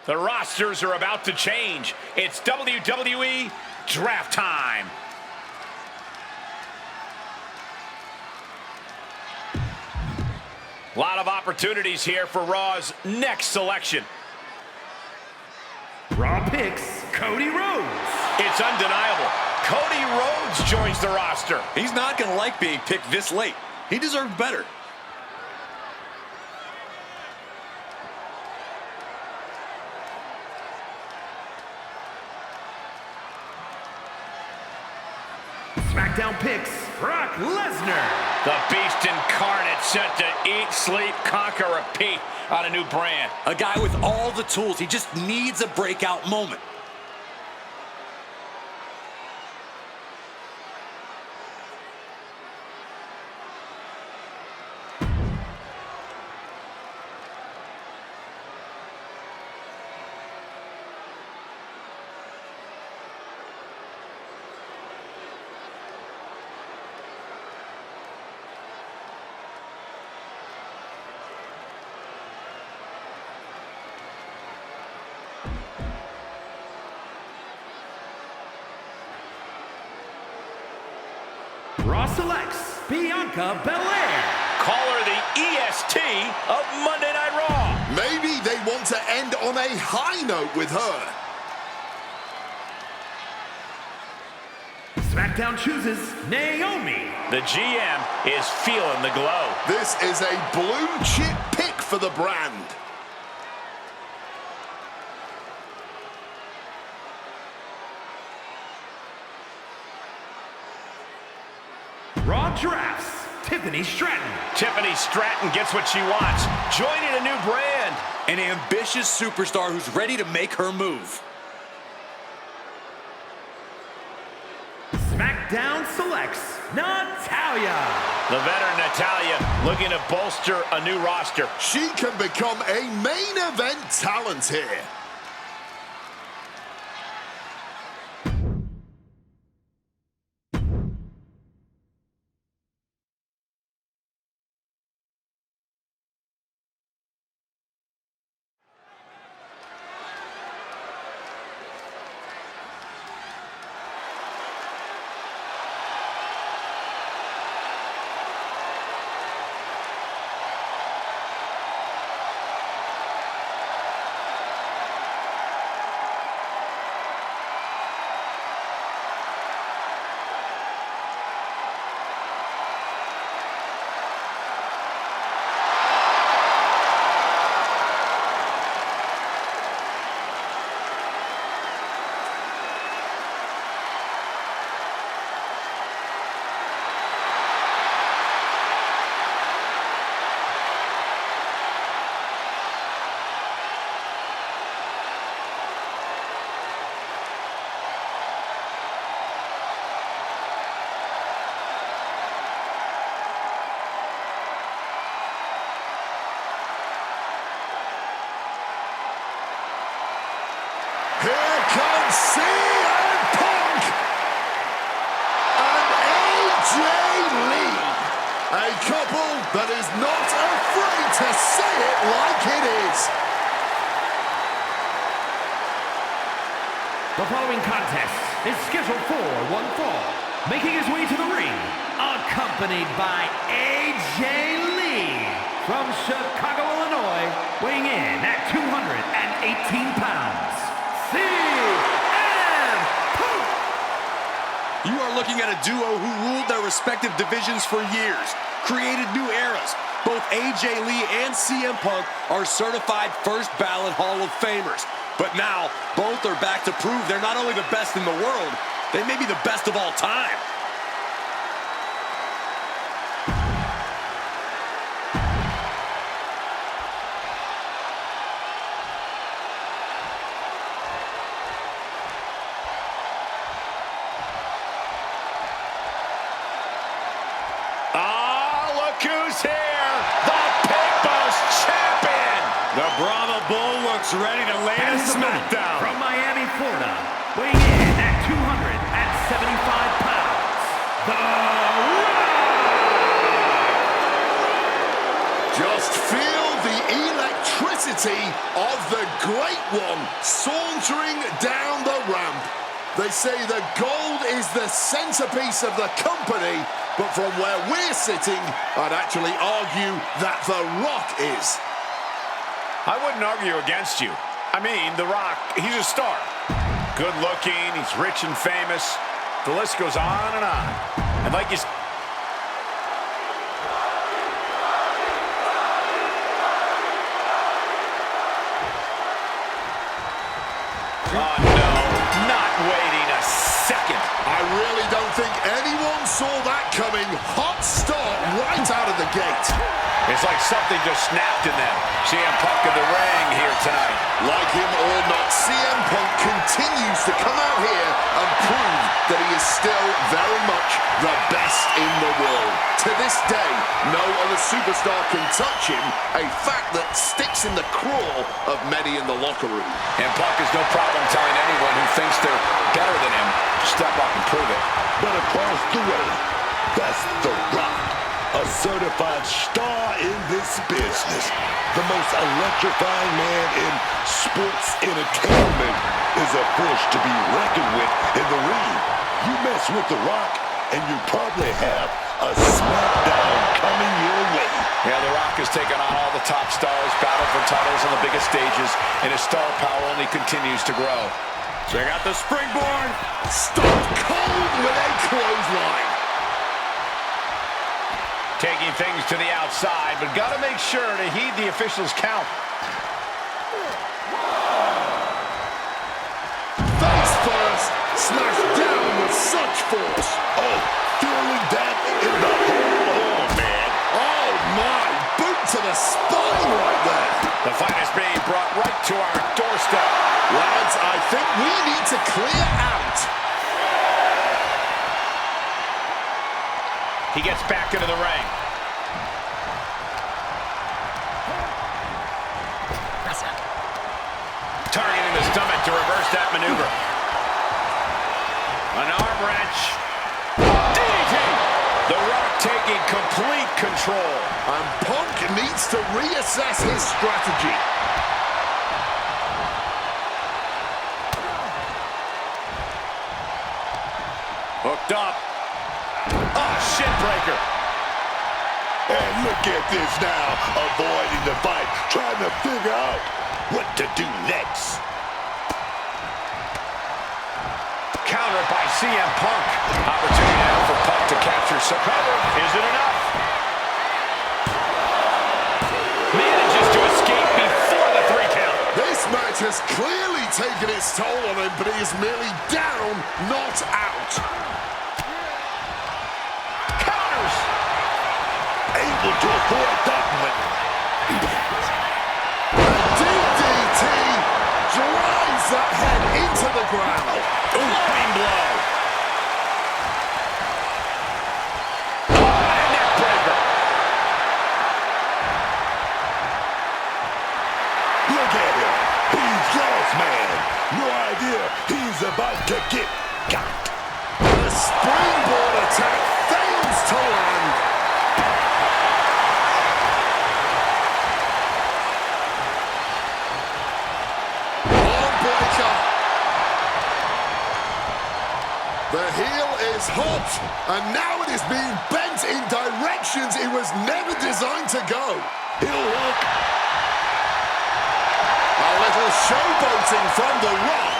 The rosters are about to change. It's WWE Draft Time. A lot of opportunities here for Raw's next selection. Raw picks Cody Rhodes. It's undeniable. Cody Rhodes joins the roster. He's not going to like being picked this late. He deserves better. SmackDown picks Brock Lesnar. The Beast Incarnate set to eat, sleep, conquer, repeat on a new brand. A guy with all the tools. He just needs a breakout moment. Raw selects Bianca Belair. Call her the EST of Monday Night Raw. Maybe they want to end on a high note with her. SmackDown chooses Naomi. The GM is feeling the glow. This is a blue chip pick for the brand. Raw drafts Tiffany Stratton. Tiffany Stratton gets what she wants, joining a new brand. An ambitious superstar who's ready to make her move. SmackDown selects Natalya. The veteran Natalya looking to bolster a new roster. She can become a main event talent here. Here comes CM Punk and AJ Lee. A couple that is not afraid to say it like it is. The following contest is scheduled for one fall. Making his way to the ring, accompanied by AJ Lee from Chicago, Illinois, weighing in at 218 pounds. CM Punk! You are looking at a duo who ruled their respective divisions for years, created new eras. Both AJ Lee and CM Punk are certified first ballot Hall of Famers. But now, both are back to prove they're not only the best in the world, they may be the best of all time. Who's here? The People's Champion! The Brahma Bull looks ready to lay a smackdown. From Miami, Florida, weighing in at 275 pounds, The Rock! Just feel the electricity of the Great One sauntering down the ramp. They say the gold is the centerpiece of the company, but from where we're sitting, I'd actually argue that The Rock is. I wouldn't argue against you. I mean, The Rock, he's a star. Good looking, he's rich and famous. The list goes on and on. And like you Oh, no, not waiting a second. I really don't think anyone saw that coming. Hot start right out of the gate. It's like something just snapped in them. CM Punk in the ring here tonight. Like him or not, CM Punk continues to come out here and prove that he is still very much the best in the world. To this day, no other superstar can touch him, a fact that sticks in the craw of many in the locker room. And Punk has no problem telling anyone who thinks they're better than him to step up and prove it. But across the way, that's The Rock, a certified star in this business. The most electrifying man in sports entertainment is a force to be reckoned with in the ring. You mess with The Rock, and you probably have a SmackDown coming your way. Yeah, The Rock has taken on all the top stars, battled for titles on the biggest stages, and his star power only continues to grow. Check out the springboard. Stone Cold with a clothesline. Taking things to the outside, but got to make sure to heed the official's count. Face first, smashed down with such force. Oh, feeling that in the whole man. Oh my, boot to the spine right there. The fight is being brought right to our doorstep. Lads, I think we need to clear out. He gets back into the ring. Targeting the stomach to reverse that maneuver. An arm wrench. DDT! The Rock taking complete control. And Punk needs to reassess his strategy. Hooked up. Oh, shin breaker. And look at this now, avoiding the fight, trying to figure out what to do next. Countered by CM Punk. Opportunity now for Punk to capture some cover. Is it enough? Manages to escape before the 3 count. This match has clearly taken its toll on him, but he is merely down, not out. Counters. Able to avoid that one. DDT drives that head into the ground. Flying blow. Oh, and neck breaker. Look at him. He's lost, man. No idea he's about to get got. The springboard attack fails to land. Arm breaker. The heel is hot, and now it is being bent in directions it was never designed to go. He'll work. A little showboating from The Rock.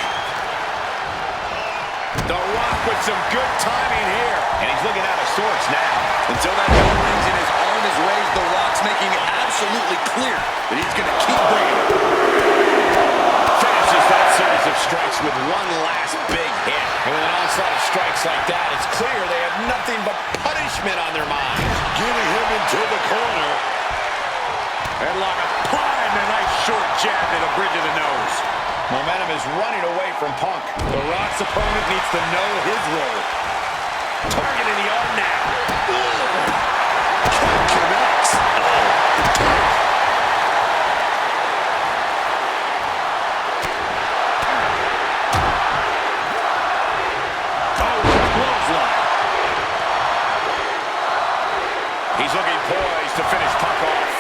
The Rock with some good timing here. And he's looking out of sorts now. Until that bell rings and his arm is raised, The Rock's making it absolutely clear that he's going to keep bringing it. Finishes that series of strikes with one last big hit. And with an onslaught of strikes like that, it's clear they have nothing but punishment on their minds. Getting him into the corner. Headlock applied and a nice short jab to the bridge of the nose. Momentum is running away from Punk. The Rock's opponent needs to know his role. Targeting the arm now. Connects. He's looking poised to finish Punk off.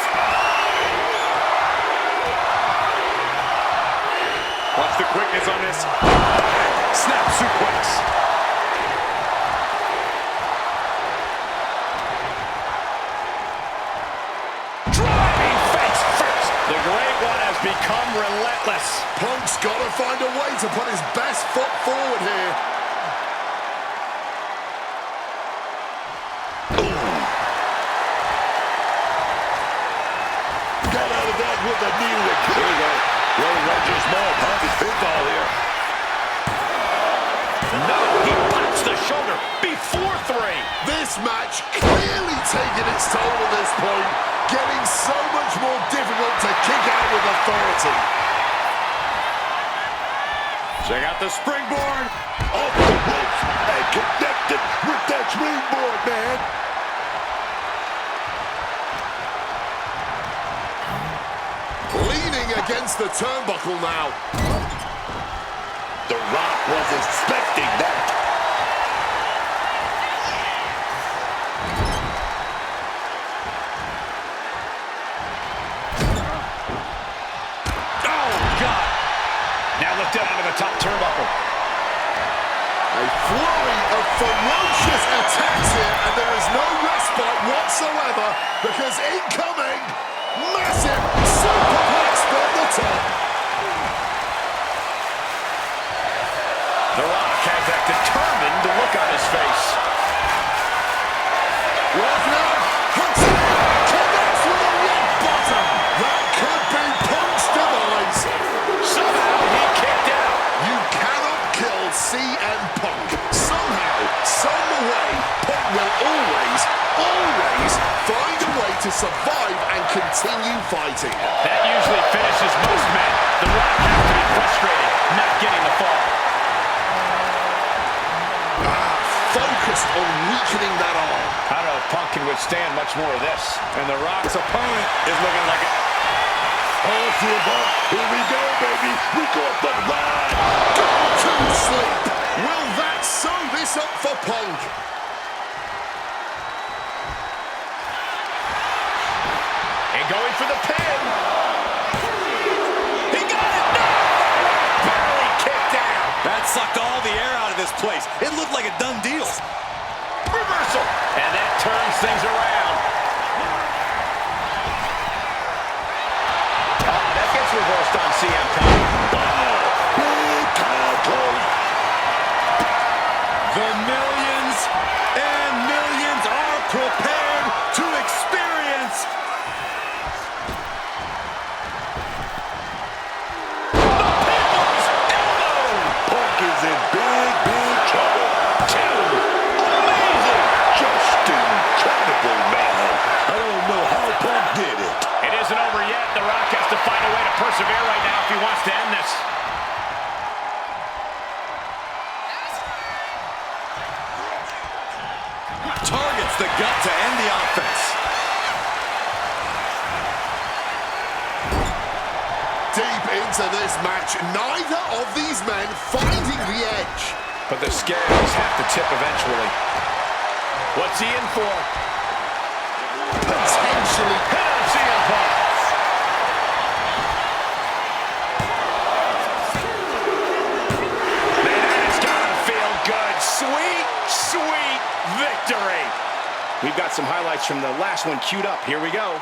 Watch the quickness on this. Snap suplex. Driving face first. The Great One has become relentless. Punk's got to find a way to put his best foot forward here. Got out of that with a knee to the kick. There you go. Well, Roger Small pocket pinfall here. No, he pops the shoulder before 3. This match clearly taking its toll at this point, getting so much more difficult to kick out with authority. Check out the springboard. Off the ropes and connected with that springboard, man. Leaning against the turnbuckle now. The Rock was expecting that. Oh, God. Now lifted onto the top turnbuckle. A flurry of ferocious attacks here, and there is no respite whatsoever because incoming, massive superplex from the top. The Rock has that determined look on his face. Lesnar hooks it, connects with a rock bottom. That could be Punk's demise. Somehow he kicked out. You cannot kill CM Punk. Somehow, some way, Punk will always find a way to survive and continue fighting. That usually finishes most men. The Rock has to be frustrated, not getting the fall. Focused on weakening that arm. I don't know if Punk can withstand much more of this. And The Rock's opponent is looking like a... Oh, CM Punk, here we go, baby. We go for the ride. Go to sleep. Will that sew this up for Punk? And going for the pin. He got it. No! Barely kicked out. That sucked all the air out of this place. It looked like a done deal. Reversal. And that turns things around. Oh, that gets reversed on CM Punk. The millions and millions are prepared to experience The People's Elbow. Punk is in big, big trouble. Amazing. Just incredible, man. I don't know how Punk did it. It isn't over yet. The Rock has to find a way to persevere right now if he wants to end this. targets the gut to end the offense. Deep into this match, neither of these men finding the edge. But the scales have to tip eventually. What's he in for? Potentially. CM Punk. Man, that has got to feel good. Sweet, sweet victory. We've got some highlights from the last one queued up. Here we go.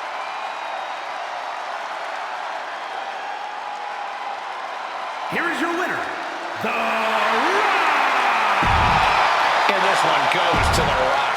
Here is your winner, The Rock! And this one goes to The Rock.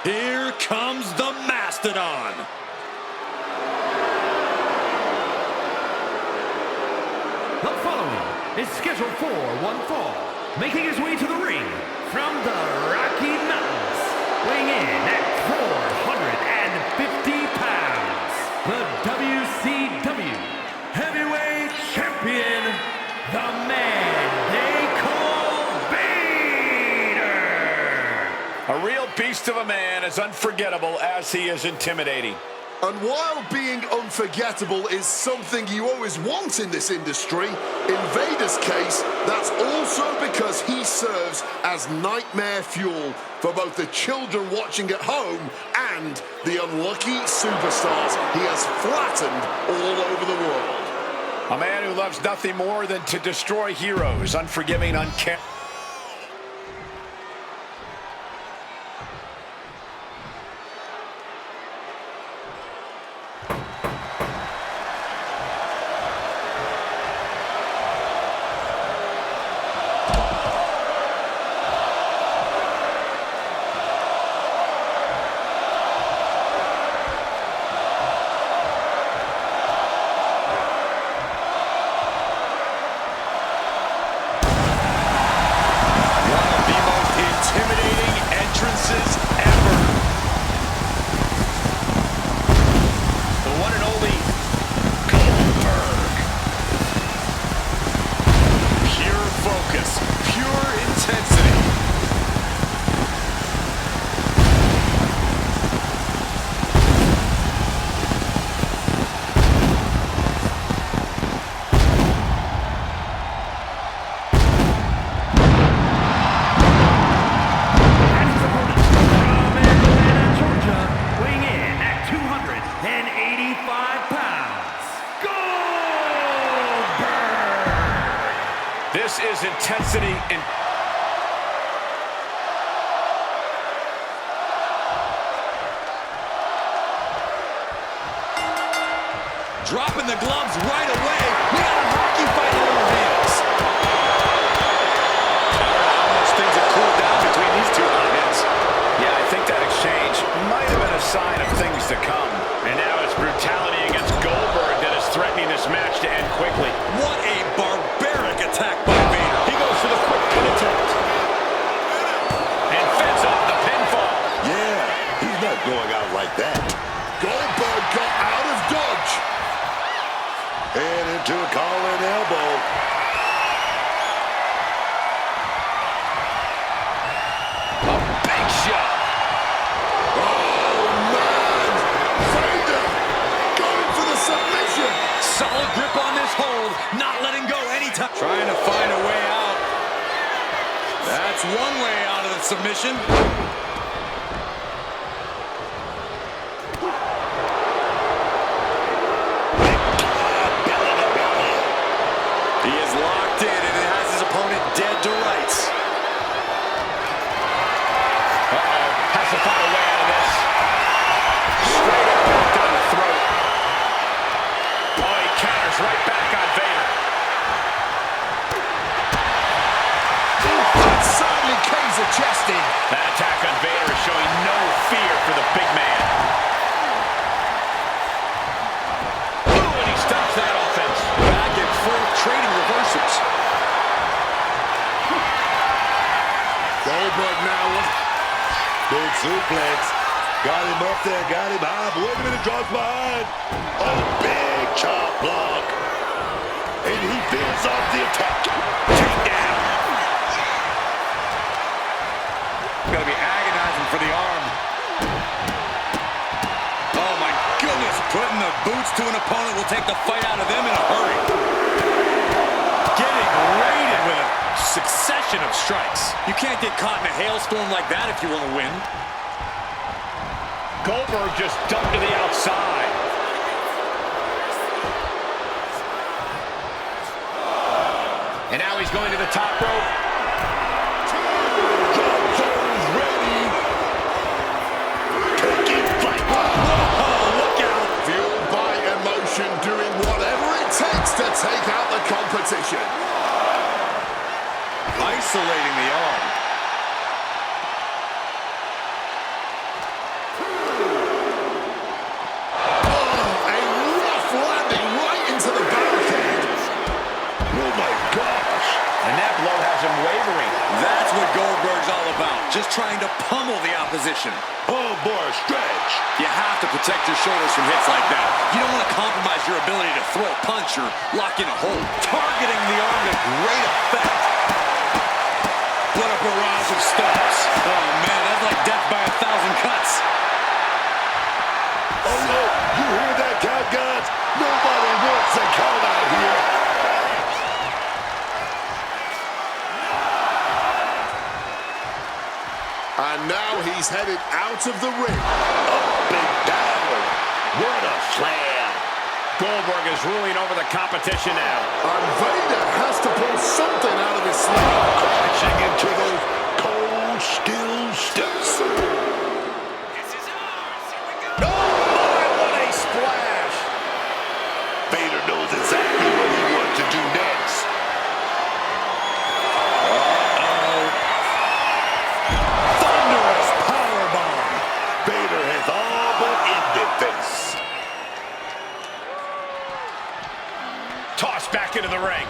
Here comes the Mastodon. The following is scheduled for one fall, making his way to the ring from the Rocky Mountains, weighing in at 450 pounds, the WCW Heavyweight Champion, the man they call Vader! A real beast of a man, as unforgettable as he is intimidating. And while being unforgettable is something you always want in this industry, in Vader's case, that's also because he serves as nightmare fuel for both the children watching at home and the unlucky superstars he has flattened all over the world. A man who loves nothing more than to destroy heroes, unforgiving, uncaring. This is intensity in... Dropping the gloves right away. We got a hockey fight on our hands. How much things have cooled down between these two hotheads. Yeah, I think that exchange might have been a sign of things to come. And now it's brutality against Goldberg that is threatening this match to end quickly. What a barbaric attack by Vader. He goes for the quick pin attempt. And fends off the pinfall. Yeah, he's not going out like that. Goldberg got out of dodge. And into a collar and elbow. A big shot. Oh, man. Vader going for the submission. Solid grip on this hold, not letting go anytime. Trying to find a way out. That's one way out of the submission. He is locked in and it has his opponent dead to rights. Uh-oh. Has to find a way out of this. Straight up down the throat. Oh, he counters right back on Vader. Sadly, Kaiser chested. That attack on Vader is showing no fear for the big man. Ooh, and he stops that offense. Back and forth trading reversals. Goldberg now. Big suplex. Got him up there, got him high. Wait a minute, drops behind. A big chop block. And he fends off the attack. Take down. Gonna be agonizing for the arm. Oh my goodness, putting the boots to an opponent will take the fight out of them in a hurry. Getting raided with a succession of strikes. You can't get caught in a hailstorm like that if you want to win. Goldberg just dumped to the outside. And now he's going to the top rope. Goldberg's ready. Taking flight. Oh, look out. Fueled by emotion, doing whatever it takes to take out the competition. Isolating the arm. submission. Oh, boy, stretch. You have to protect your shoulders from hits like that. You don't want to compromise your ability to throw a punch or lock in a hold. Targeting the arm to great effect. What a barrage of stops. Oh, man, that's like death by 1,000 cuts. Oh, no, you hear that count, guys? Nobody wants a count out here. And now he's headed out of the ring. Up and down. What a slam. Goldberg is ruling over the competition now. And Vader has to pull something out of his sleeve. Crashing into those cold steel steps. Oh, my, what a splash. Vader knows exactly what he wants to do next. Thunderous powerbomb. Vader has all but ended this. Tossed back into the ring.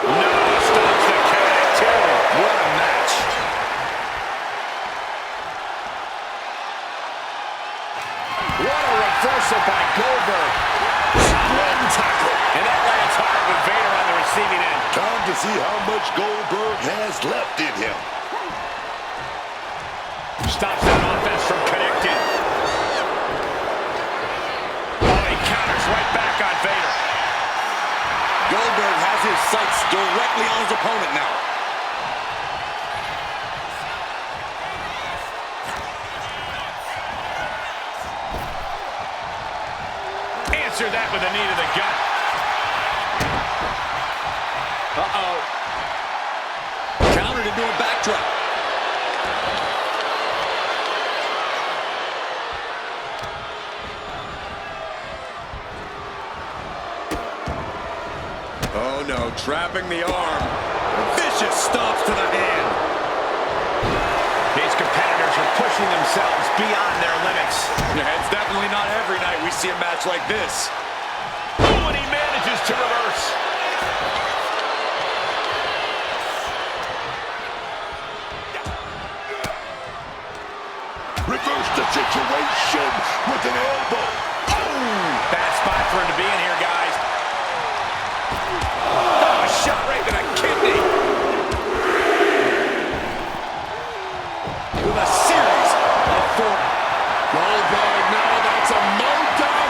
No, stops the count, too. What a match. What a reversal by Goldberg. One tackle. And that lands hard with Vader on the receiving end. Time to see how much Goldberg has left in him. Stops that offense from connecting. Oh, he counters right back on Vader. Goldberg has his sights directly on his opponent now. Answer that with a knee to the gut. Uh-oh. Countered into a backdrop. Oh no, trapping the arm. Vicious stomps to the hand. These competitors are pushing themselves beyond their limits. Yeah, it's definitely not every night we see a match like this. Oh, and he manages to reverse. Reverse the situation with an elbow. Oh, bad spot for him to be in here, guys. Oh, a shot right to the kidney. With a series of four. Goldberg, now that's a no-doubt.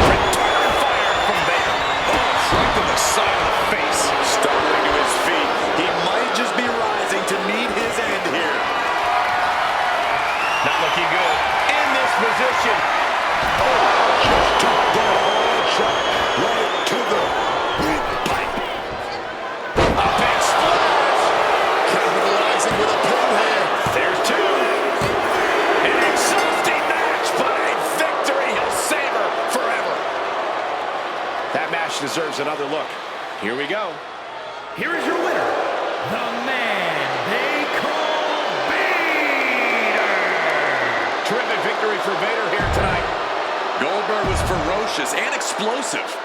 Return fire from Vader. Oh, right to the side of the face. Stumbling to his feet. He might just be rising to meet his end here. Not looking good. In this position. Just took the hard shot right to the windpipe. A big splash. Capitalizing with a pin here. There's two. An exhausting match, but a victory he'll savor forever. That match deserves another look. Here we go. Here is your winner, the man they call Vader. Terrific victory for Vader here tonight. Goldberg was ferocious and explosive.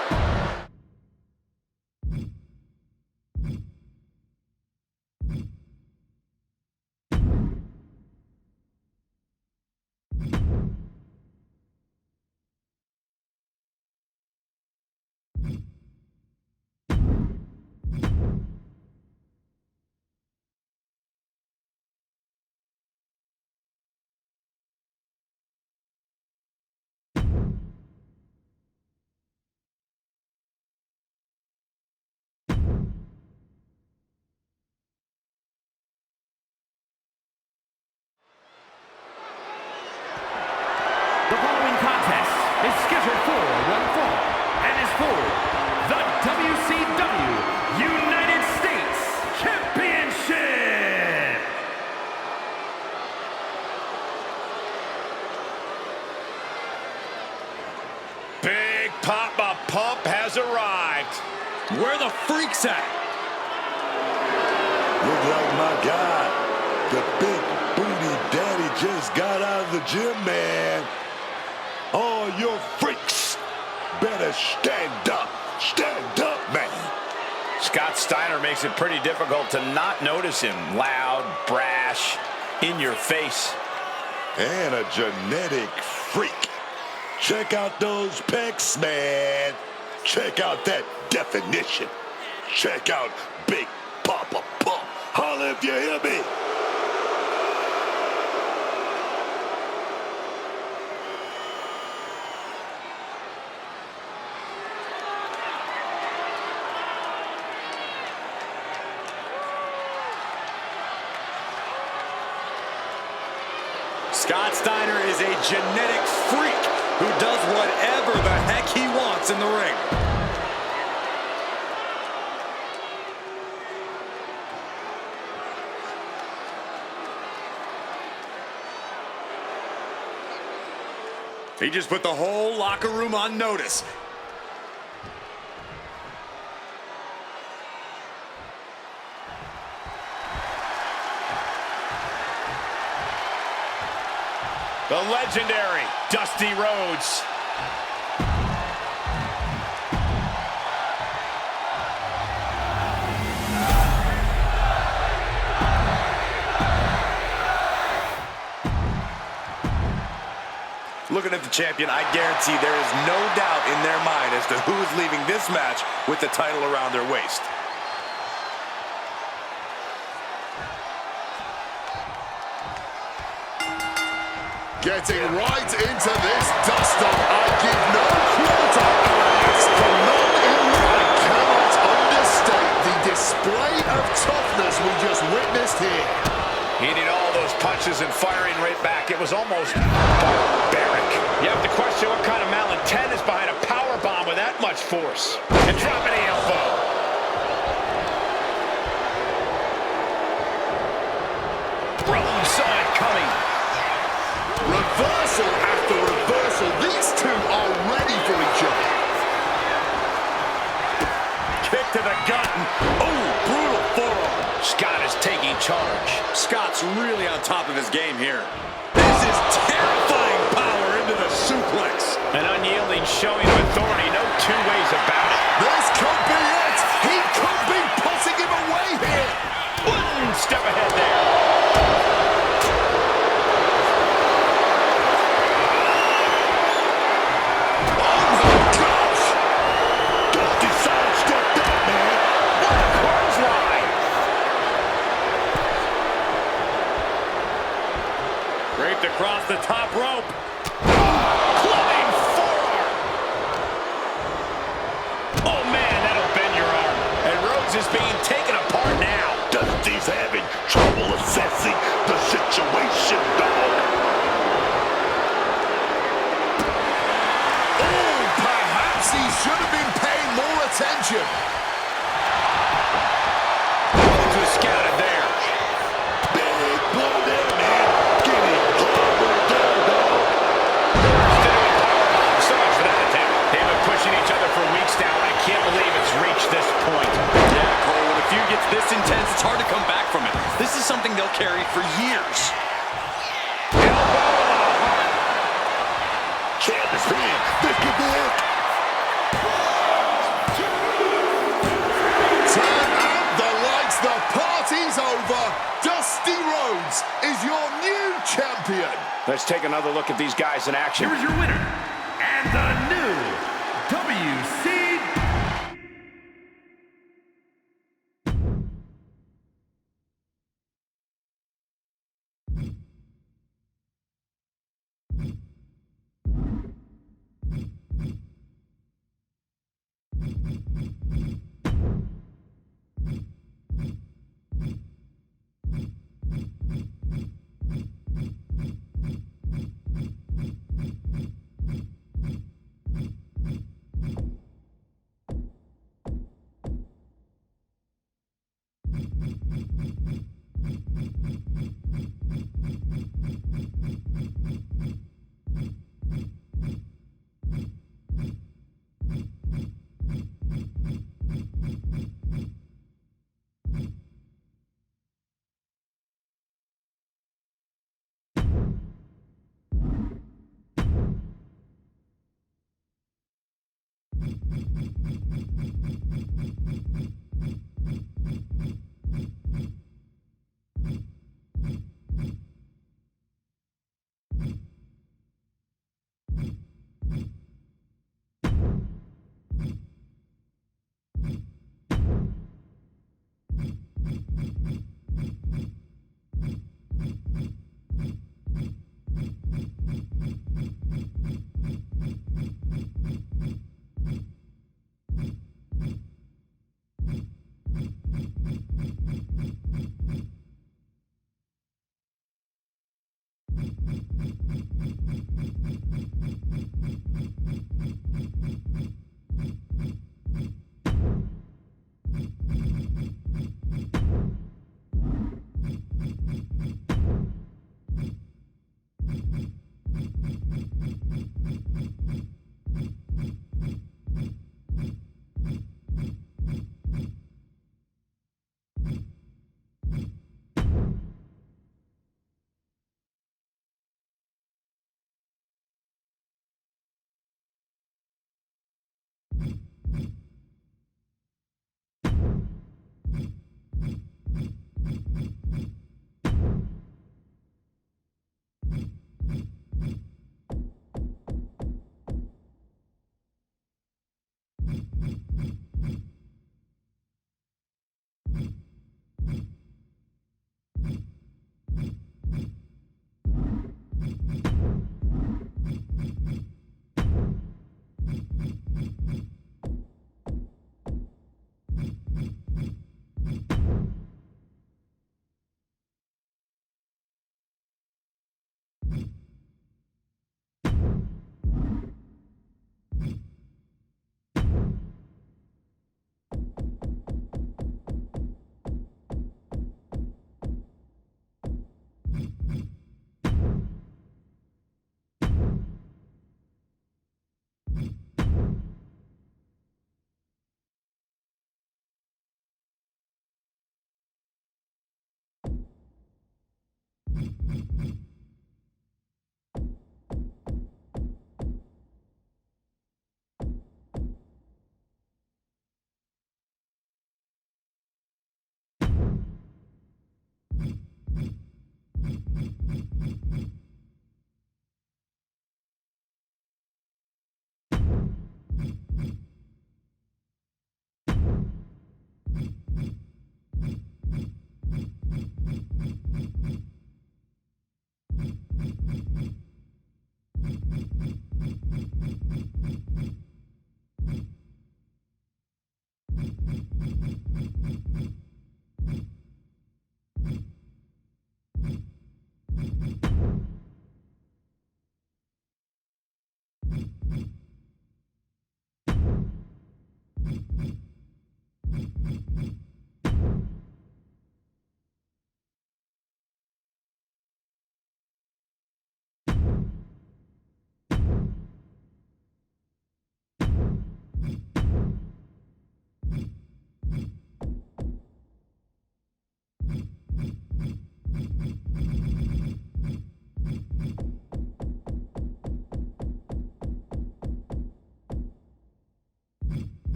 The following contest is scheduled for one fall and is for the WCW United States Championship. Big Papa Pump has arrived. Where the freaks at? Look like my guy, the big booty daddy, just got out of the gym, man. All your freaks better stand up. Stand up, man. Scott Steiner makes it pretty difficult to not notice him. Loud, brash, in your face. And a genetic freak. Check out those pecs, man. Check out that definition. Check out Big Papa Pump. Holla if you hear me. Scott Steiner is a genetic freak who does whatever the heck he wants in the ring. He just put the whole locker room on notice. The legendary Dusty Rhodes. Looking at the champion, I guarantee there is no doubt in their mind as to who is leaving this match with the title around their waist. Getting right into this dust-up. I give no quarter. It's the man in I cannot understate the display of toughness we just witnessed here. Hitting all those punches and firing right back. It was almost barbaric. You have to question what kind of malintent is behind a power bomb with that much force. And dropping the elbow. Rhodes saw it coming. Reversal after reversal. These two are ready for each other. Kick to the gut. Oh, brutal forearm. Scott is taking charge. Scott's really on top of his game here. This is terrifying power into the suplex. An unyielding showing of authority. No two ways about it. This could be it. He could be putting him away here. One step ahead there. Across the top rope. Clubbing forearm. Oh, man, that'll bend your arm. And Rhodes is being taken apart now. Dusty's having trouble assessing the situation, dog. Oh, perhaps he should have been paying more attention. Rhodes was scouted there. Big blow there, man. Get it. So much for that attempt. They've been pushing each other for weeks now. I can't believe it's reached this point. Yeah, Cole, when a feud gets this intense, it's hard to come back from it. This is something they'll carry for years. Can't spin. This could be it. Turn out the lights. The party's over. Dusty Rhodes is your new champion. Let's take another look at these guys in action. Here is your winner, and the new WC